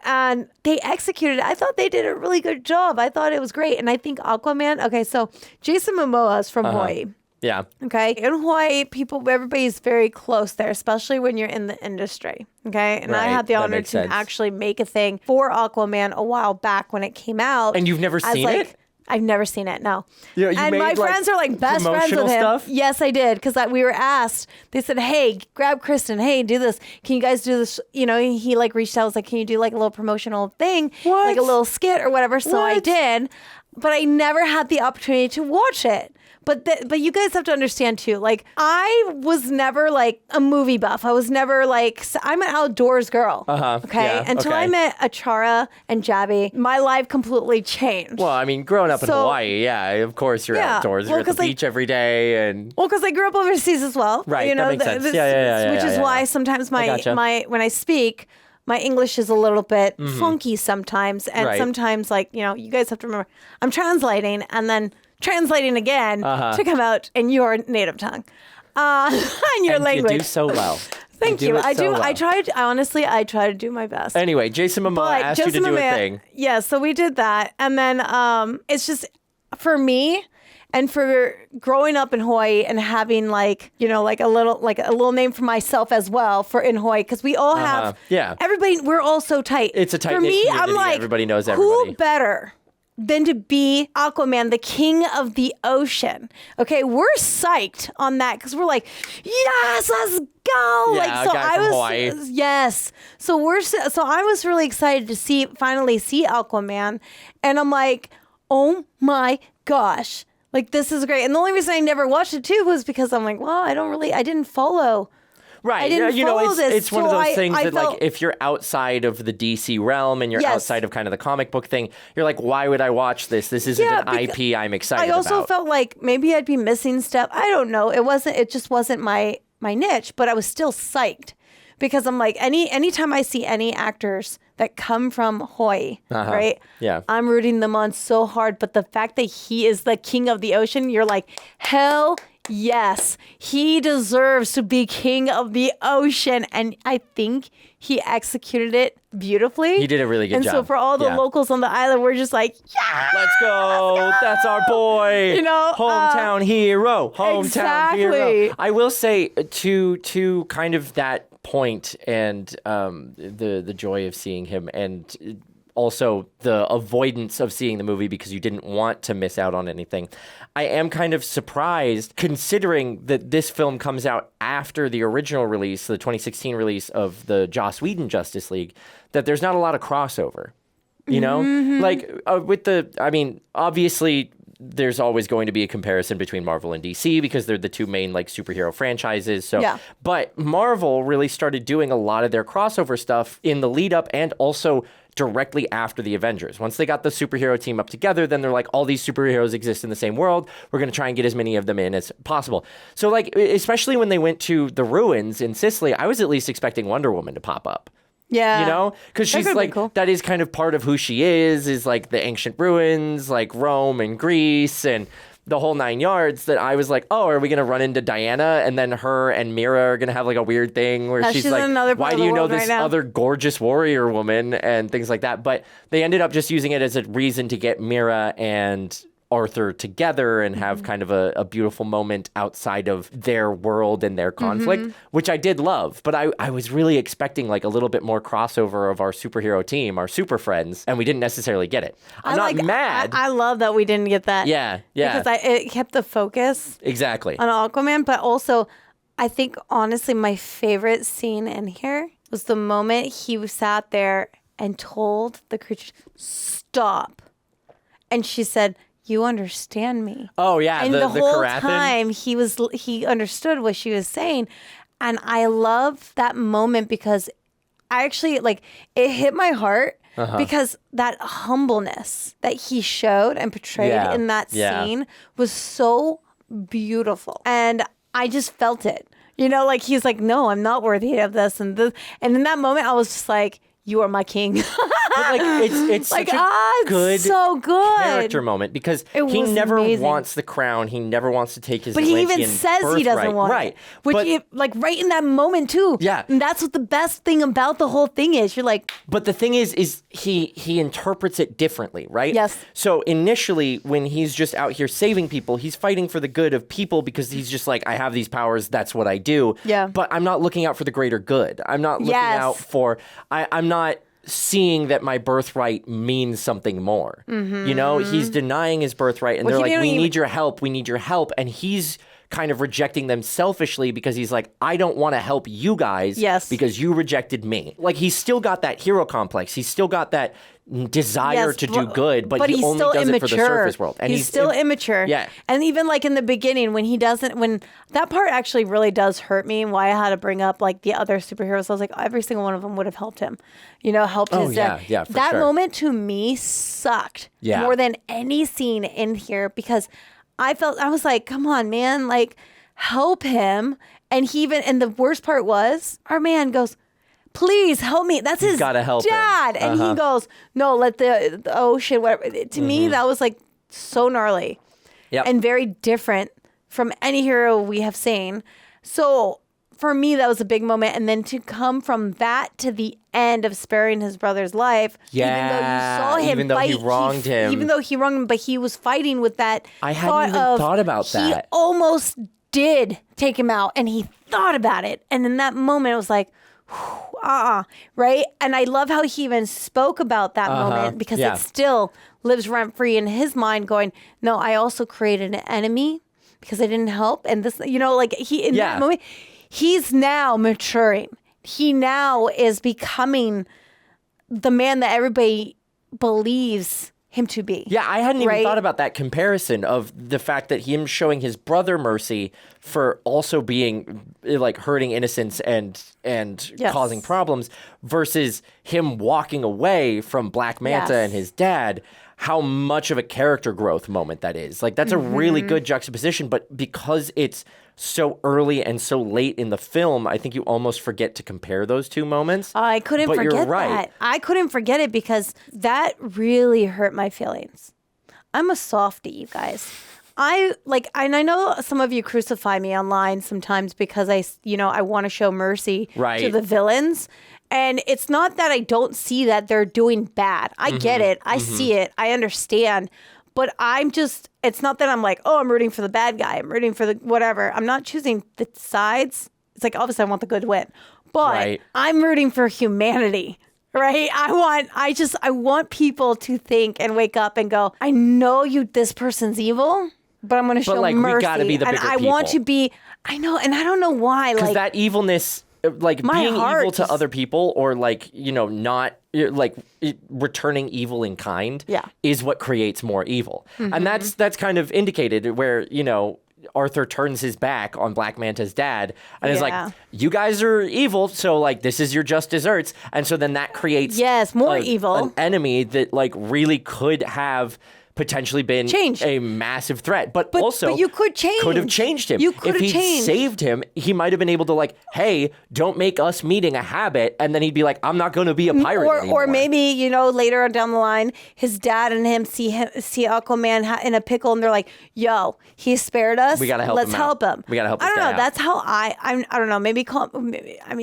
and they executed it. I thought they did a really good job. I thought it was great. And I think Aquaman, okay, so Jason Momoa is from Hawaii.
Yeah.
Okay. In Hawaii, everybody's very close there, especially when you're in the industry. Okay. And I had the honor to actually make a thing for Aquaman a while back when it came out.
And you've never seen it?
I've never seen it, no.
Yeah, you
and
made,
my friends are like best friends with him.
Stuff?
Yes, I did. Because we were asked, they said, hey, grab Kristen. Hey, do this. Can you guys do this? You know, he like reached out, was like, can you do like a little promotional thing?
What?
Like a little skit or whatever. So I did. But I never had the opportunity to watch it. But you guys have to understand too, like I was never like a movie buff. I was never like, I'm an outdoors girl. Okay. Until I met Achara and Jabi, my life completely changed.
Well, I mean, growing up in Hawaii, of course you're outdoors. You're at the beach every day. And
well, because I grew up overseas as well.
Right.
You know,
that makes sense.
Which is why sometimes my when I speak, my English is a little bit funky sometimes. And sometimes like, you know, you guys have to remember, I'm translating and then translating again to come out in your native tongue, in your language.
You do so well.
Thank you. I do. Well. I tried. Honestly, I try to do my best.
Anyway, Jason Momoa asked you to do a thing.
Yeah, so we did that, and then it's just for me, and for growing up in Hawaii and having like like a little name for myself as well for in Hawaii because we all have everybody. We're all so tight.
It's a tight
for me.
community.
I'm like
everybody knows everybody.
Who better than to be Aquaman, the king of the ocean? Okay, we're psyched on that because we're like, yes, let's go.
Yeah,
like, so I was,
Hawaii.
yes. So I was really excited to finally see Aquaman, and I'm like, oh my gosh, like this is great. And the only reason I never watched it too was because I'm like, well, I didn't follow.
Right.
I didn't follow this.
It's one of those things that like if you're outside of the DC realm and you're outside of kind of the comic book thing, you're like, why would I watch this? This isn't an IP I'm excited about.
I also felt like maybe I'd be missing stuff. I don't know. It just wasn't my niche, but I was still psyched because I'm like, anytime I see any actors that come from Hawaii, right?
Yeah.
I'm rooting them on so hard. But the fact that he is the king of the ocean, you're like, hell yes, he deserves to be king of the ocean. And I think he executed it beautifully.
He did a really good job.
And so for all the locals on the island, we're just like, yeah,
let's go. That's our boy.
You know,
hometown hero. Hometown hero. I will say to kind of that point and the joy of seeing him and also the avoidance of seeing the movie because you didn't want to miss out on anything. I am kind of surprised, considering that this film comes out after the original release, the 2016 release of the Joss Whedon Justice League, that there's not a lot of crossover. You know? Like, obviously, there's always going to be a comparison between Marvel and DC because they're the two main like superhero franchises. So,
Yeah.
But Marvel really started doing a lot of their crossover stuff in the lead up and also directly after the Avengers. Once they got the superhero team up together, then they're like, all these superheroes exist in the same world. We're going to try and get as many of them in as possible. So like, especially when they went to the ruins in Sicily, I was at least expecting Wonder Woman to pop up.
Yeah.
You know? Because she's like, that is kind of part of who she is like the ancient ruins, like Rome and Greece and the whole 9 yards, that I was like, oh, are we going to run into Diana? And then her and Mera are going to have like a weird thing where she's like, why do you know this other gorgeous warrior woman and things like that? But they ended up just using it as a reason to get Mera and Arthur together and have kind of a beautiful moment outside of their world and their conflict, which I did love. But I was really expecting like a little bit more crossover of our superhero team, our super friends, and we didn't necessarily get it. I'm not mad.
I love that we didn't get that.
Yeah.
Because it kept the focus
Exactly.
on Aquaman, but also I think honestly my favorite scene in here was the moment he sat there and told the creature, stop. And she said, you understand me.
Oh yeah,
and the whole
Karathan.
time he understood what she was saying, and I love that moment because I actually it hit my heart because that humbleness that he showed and portrayed in that scene was so beautiful, and I just felt it. You know, like he's like, no, I'm not worthy of this, and in that moment I was just like, you are my king.
But like it's
like,
such a good,
so good
character moment because he never wants the crown. He never wants to take his.
But he even
Atlantean
says he doesn't
birthright.
want
right.
it. Which,
But,
right in that moment too.
Yeah.
And that's what the best thing about the whole thing is. You're like.
But the thing is he interprets it differently, right?
Yes.
So initially, when he's just out here saving people, he's fighting for the good of people because he's just like, I have these powers. That's what I do.
Yeah.
But I'm not looking out for the greater good. I'm not looking out for. I'm not seeing that my birthright means something more. You know, he's denying his birthright and they're like, we need your help. We need your help. And he's kind of rejecting them selfishly because he's like, I don't want to help you guys because you rejected me. Like he's still got that hero complex. He's still got that desire to do good, but he
he's
only
still
does
immature.
it for the surface world. And
he's still immature.
Yeah.
And even like in the beginning when that part actually really does hurt me, why I had to bring up like the other superheroes. I was like, every single one of them would have helped him, helped his dad.
Yeah, for
that
sure.
moment to me sucked more than any scene in here because I was like, come on, man, like help him. And and the worst part was our man goes, please help me. That's his
gotta help
dad.
him.
And he goes, no, let the ocean, whatever. To me, that was like so gnarly and very different from any hero we have seen. So for me, that was a big moment. And then to come from that to the end of sparing his brother's life, even though you saw him
even though
fight,
he wronged him.
Even though he wronged him, but he was fighting with that
I hadn't even thought about that.
He almost did take him out and he thought about it. And in that moment, it was like, right? And I love how he even spoke about that moment because it still lives rent free in his mind going, no, I also created an enemy because I didn't help. And this, like in that moment, he's now maturing. He now is becoming the man that everybody believes him to be.
Yeah, I hadn't even thought about that comparison of the fact that him showing his brother mercy for also being like hurting innocents and causing problems versus him walking away from Black Manta and his dad. How much of a character growth moment that is. Like that's a really good juxtaposition, but because it's so early and so late in the film, I think you almost forget to compare those two moments.
I couldn't
but
forget
you're right.
that. I couldn't forget it because that really hurt my feelings. I'm a softie, you guys. And I know some of you crucify me online sometimes because I want to show mercy to the villains. And it's not that I don't see that they're doing bad. I get it. I see it. I understand. But it's not that I'm like, oh, I'm rooting for the bad guy. I'm rooting for the whatever. I'm not choosing the sides. It's like, obviously I want the good win. But I'm rooting for humanity. Right? I want people to think and wake up and go, I know this person's evil, but I'm going to show
like,
mercy.
we gotta be the bigger
I want to be, I know, and I don't know why.
Because
Like
that evilness, like being evil to other people or like, not like returning evil in kind is what creates more evil.
Mm-hmm.
And that's kind of indicated where, Arthur turns his back on Black Manta's dad and is like, you guys are evil, so like this is your just desserts. And so then that creates
more evil.
An enemy that like really could have potentially been a massive threat, but also
you could
have changed him.
You could
if
have
he
changed.
saved him, he might have been able to like, hey, don't make us meeting a habit, and then he'd be like, I'm not going to be a pirate anymore.
Or maybe later on down the line, his dad and him see Aquaman in a pickle, and they're like, "Yo, he spared us.
We gotta help
Let's
him
help
out.
him."
We gotta help.
I
this
don't
guy
know.
out.
That's how I don't know. Maybe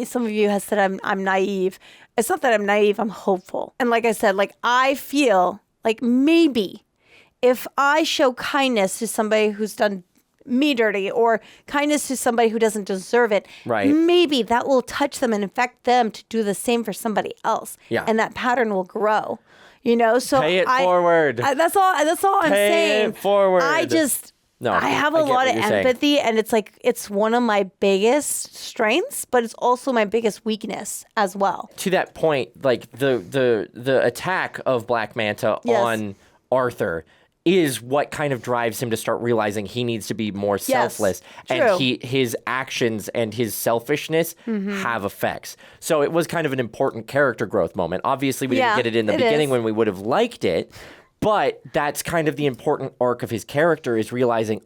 some of you have said I'm naive. It's not that I'm naive. I'm hopeful, and like I said, like I feel like maybe if I show kindness to somebody who's done me dirty or kindness to somebody who doesn't deserve it, maybe that will touch them and infect them to do the same for somebody else.
Yeah.
And that pattern will grow. So
pay it forward.
That's all I'm saying.
Pay it forward.
I have a lot of empathy, and it's like it's one of my biggest strengths, but it's also my biggest weakness as well.
To that point, like the attack of Black Manta on Arthur is what kind of drives him to start realizing he needs to be more selfless, and his actions and his selfishness have effects. So it was kind of an important character growth moment. Obviously, we didn't get it in the beginning when we would have liked it, but that's kind of the important arc of his character, is realizing,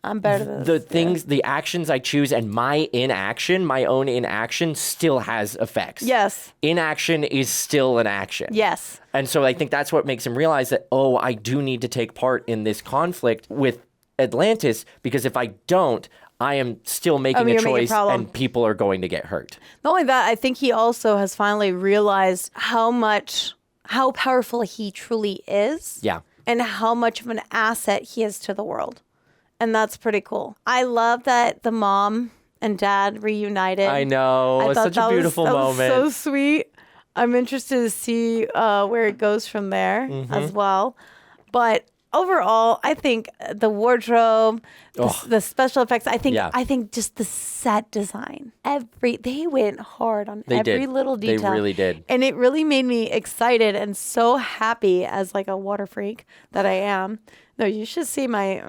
I'm better than
the things, the actions I choose, and my own inaction still has effects.
Yes.
Inaction is still an action.
Yes.
And so I think that's what makes him realize that, I do need to take part in this conflict with Atlantis, because if I don't, I am still making a choice and people are going to get hurt.
Not only that, I think he also has finally realized how powerful he truly is.
Yeah.
And how much of an asset he is to the world. And that's pretty cool. I love that the mom and dad reunited.
I know. It's such a beautiful moment.
So sweet. I'm interested to see where it goes from there as well. But overall, I think the wardrobe, the special effects, I think just the set design, they went hard on every little detail.
They really did.
And it really made me excited and so happy as like a water freak that I am. No, you should see my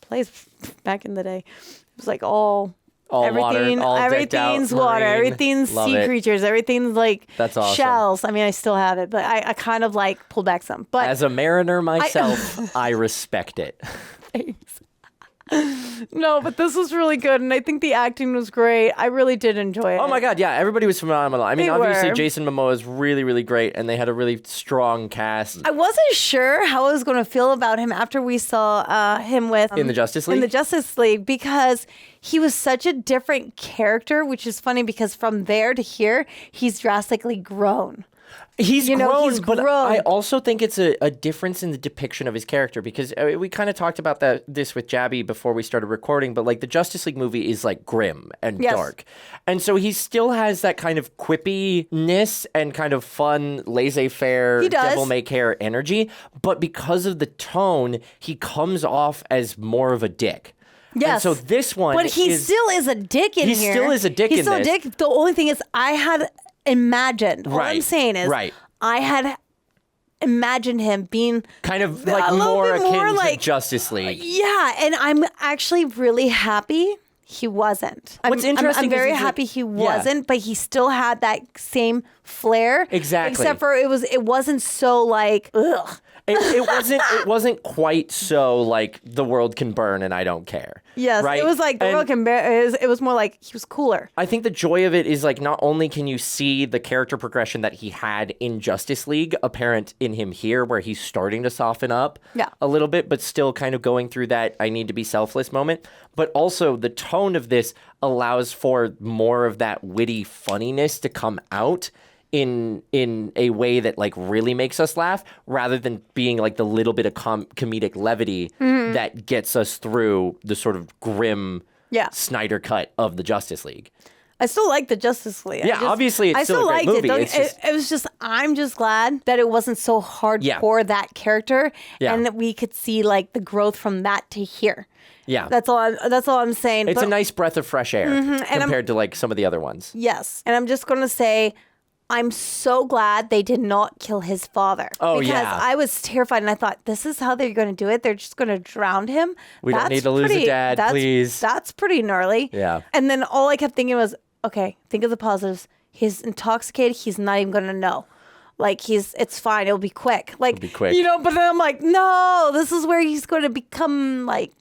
place back in the day. It was like everything,
water, all
everything's
decked out,
water,
marine.
everything's
Love
sea
it.
creatures, everything's like
That's awesome.
shells. I mean, I still have it, but I kind of like pulled back some. But
as a mariner myself, I respect it.
Thanks. No, but this was really good, and I think the acting was great. I really did enjoy it.
Oh my God, yeah, everybody was phenomenal. I mean, obviously
were.
Jason Momoa is really, really great, and they had a really strong cast.
I wasn't sure how I was going to feel about him after we saw him with
In the Justice League?
In the Justice League, because he was such a different character, which is funny because from there to here, he's drastically grown.
He's grown, but I also think it's a difference in the depiction of his character, because we kind of talked about this with Jabby before we started recording, but like the Justice League movie is like grim and dark. And so he still has that kind of quippiness and kind of fun, laissez-faire, devil-may-care energy, but because of the tone, he comes off as more of a dick.
Yes.
And so this one
But he still is a dick in here.
He still is a dick in this.
He's still a dick. The only thing is I had imagined. All I'm saying is I had imagined him being
kind of like more akin to Justice League.
Yeah, and I'm actually really happy he wasn't.
What's interesting
I'm very
is
happy he wasn't, but he still had that same flair.
Exactly.
Except for it wasn't so like ugh.
It wasn't quite so like the world can burn and I don't care.
Yes,
right?
It was like the world can burn. It was more like he was cooler.
I think the joy of it is like not only can you see the character progression that he had in Justice League apparent in him here, where he's starting to soften up a little bit, but still kind of going through that I need to be selfless moment. But also the tone of this allows for more of that witty funniness to come out in a way that like really makes us laugh, rather than being like the little bit of comedic levity that gets us through the sort of grim Snyder cut of the Justice League.
I still like the Justice League.
Yeah, obviously it's
I
still a great movie.
It was just, I'm just glad that it wasn't so hardcore that character, and that we could see like the growth from that to here.
Yeah,
that's all I'm saying.
It's a nice breath of fresh air compared to like some of the other ones.
Yes, and I'm just gonna say, I'm so glad they did not kill his father.
Oh,
because
yeah.
I was terrified, and I thought, this is how they're going to do it. They're just going to drown him.
We don't need to lose a dad, please.
That's pretty gnarly.
Yeah.
And then all I kept thinking was, okay, think of the positives. He's intoxicated. He's not even going to know. Like, it's fine. It'll be quick. Like,
It'll be quick.
You know, but then I'm like, no, this is where he's going to become like,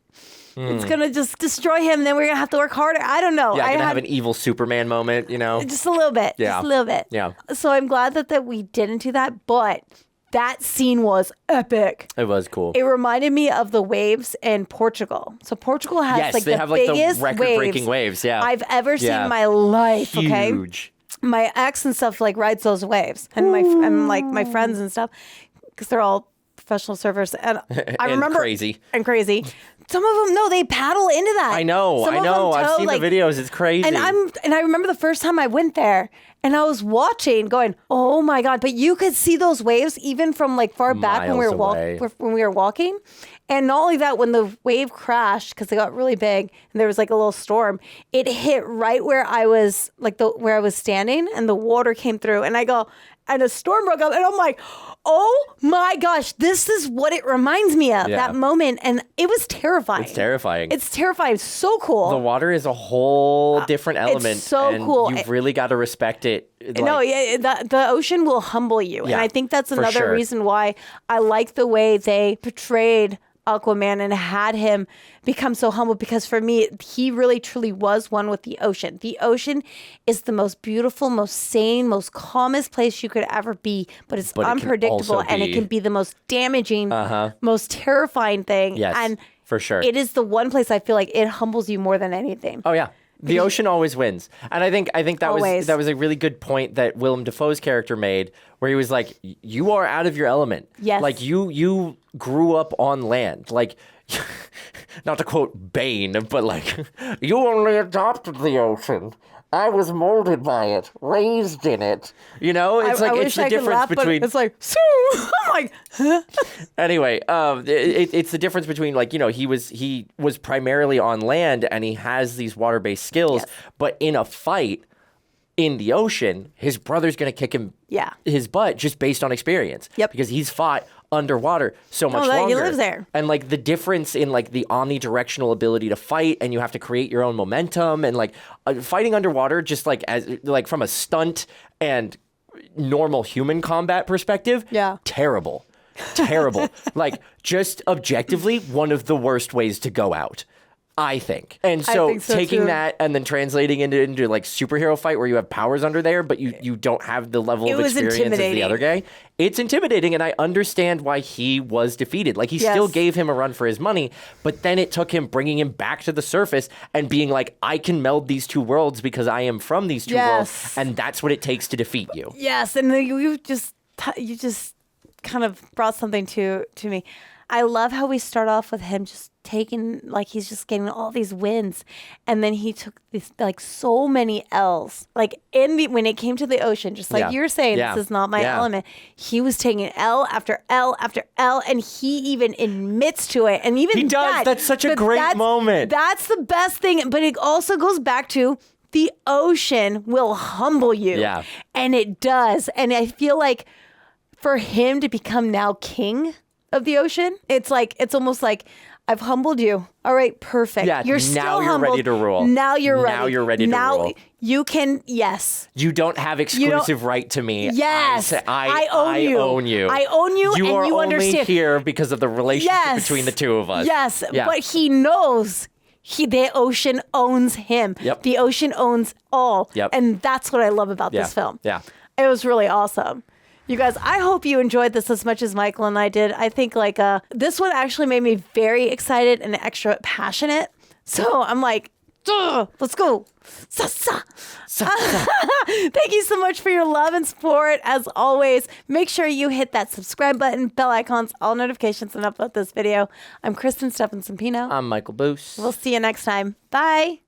it's going to just destroy him. And then we're going to have to work harder. I don't know.
Yeah, going to have an evil Superman moment, you know?
Just a little bit.
Yeah.
Just a little bit.
Yeah.
So I'm glad that we didn't do that, but that scene was epic.
It was cool.
It reminded me of the waves in Portugal. So Portugal has
they have
biggest
the record-breaking waves. Yeah,
I've ever seen in my life.
Huge.
Okay, my ex and stuff like rides those waves, and my friends and stuff, because they're all professional surfers, and I remember
crazy.
Some of them, no, they paddle into that.
I know. I've seen the videos. It's crazy.
And I remember the first time I went there, and I was watching, going, "Oh my god!" But you could see those waves even from like far back when we were walking. And not only that, when the wave crashed because it got really big and there was like a little storm, it hit right where I was, like where I was standing, and the water came through, and and a storm broke up, and I'm like, oh my gosh, this is what it reminds me of, that moment. And it was terrifying.
It's terrifying.
It's terrifying. It's so cool.
The water is a whole different element.
It's so
and
cool.
You've really got to respect it.
The ocean will humble you. And I think that's another reason why I like the way they portrayed Aquaman and had him become so humble, because for me, he really truly was one with the ocean. The ocean is the most beautiful, most sane, most calmest place you could ever be, but it's unpredictable, and it can be the most damaging, most terrifying thing.
Yes,
and
for sure.
It is the one place I feel like it humbles you more than anything.
Oh yeah. The ocean always wins. And I think that was a really good point that Willem Dafoe's character made, where he was like, you are out of your element.
Yes.
Like you grew up on land. Like, not to quote Bane, but like, you only adopted the ocean. I was molded by it, raised in it. You know, it's it's the difference between.
It's like, I'm like, huh?
Anyway, it's the difference between, like, you know, he was primarily on land and he has these water-based skills, but in a fight in the ocean, his brother's gonna kick him his butt just based on experience.
Yep.
Because he's fought underwater so much longer.
He lives there.
And like the difference in like the omnidirectional ability to fight, and you have to create your own momentum, and like fighting underwater, just like as like from a stunt and normal human combat perspective, terrible. Like, just objectively, one of the worst ways to go out, I think. And so, taking that and then translating into like superhero fight where you have powers under there, but you don't have the level of experience as the other guy. It's intimidating, and I understand why he was defeated. Like, he still gave him a run for his money, but then it took him bringing him back to the surface and being like, I can meld these two worlds because I am from these two worlds, and that's what it takes to defeat you.
Yes, and then you just kind of brought something to me. I love how we start off with him just taking, like, he's just getting all these wins, and then he took this, like, so many L's. Like, when it came to the ocean, just like you were saying, this is not my element. He was taking L after L after L, and he even admits to it. And even
he does. That's such a great moment.
That's the best thing. But it also goes back to the ocean will humble you.
Yeah.
And it does. And I feel like for him to become now king of the ocean, it's almost like, I've humbled you. All right, perfect.
Yeah,
you're still
now you're
humbled.
ready to rule.
Now you're ready.
Now you're ready to rule.
You can, yes.
You don't have exclusive right to me.
Yes.
I own you.
I own you, and
are
you
only
understand.
Here because of the relationship between the two of us.
Yes, but he knows the ocean owns him.
Yep.
The ocean owns all.
Yep.
And that's what I love about this film.
Yeah.
It was really awesome. You guys, I hope you enjoyed this as much as Michael and I did. I think this one actually made me very excited and extra passionate. So I'm like, let's go. Thank you so much for your love and support. As always, make sure you hit that subscribe button, bell icons, all notifications, and upload this video. I'm Kristen Stephenson Pino.
I'm Michael Boos.
We'll see you next time. Bye.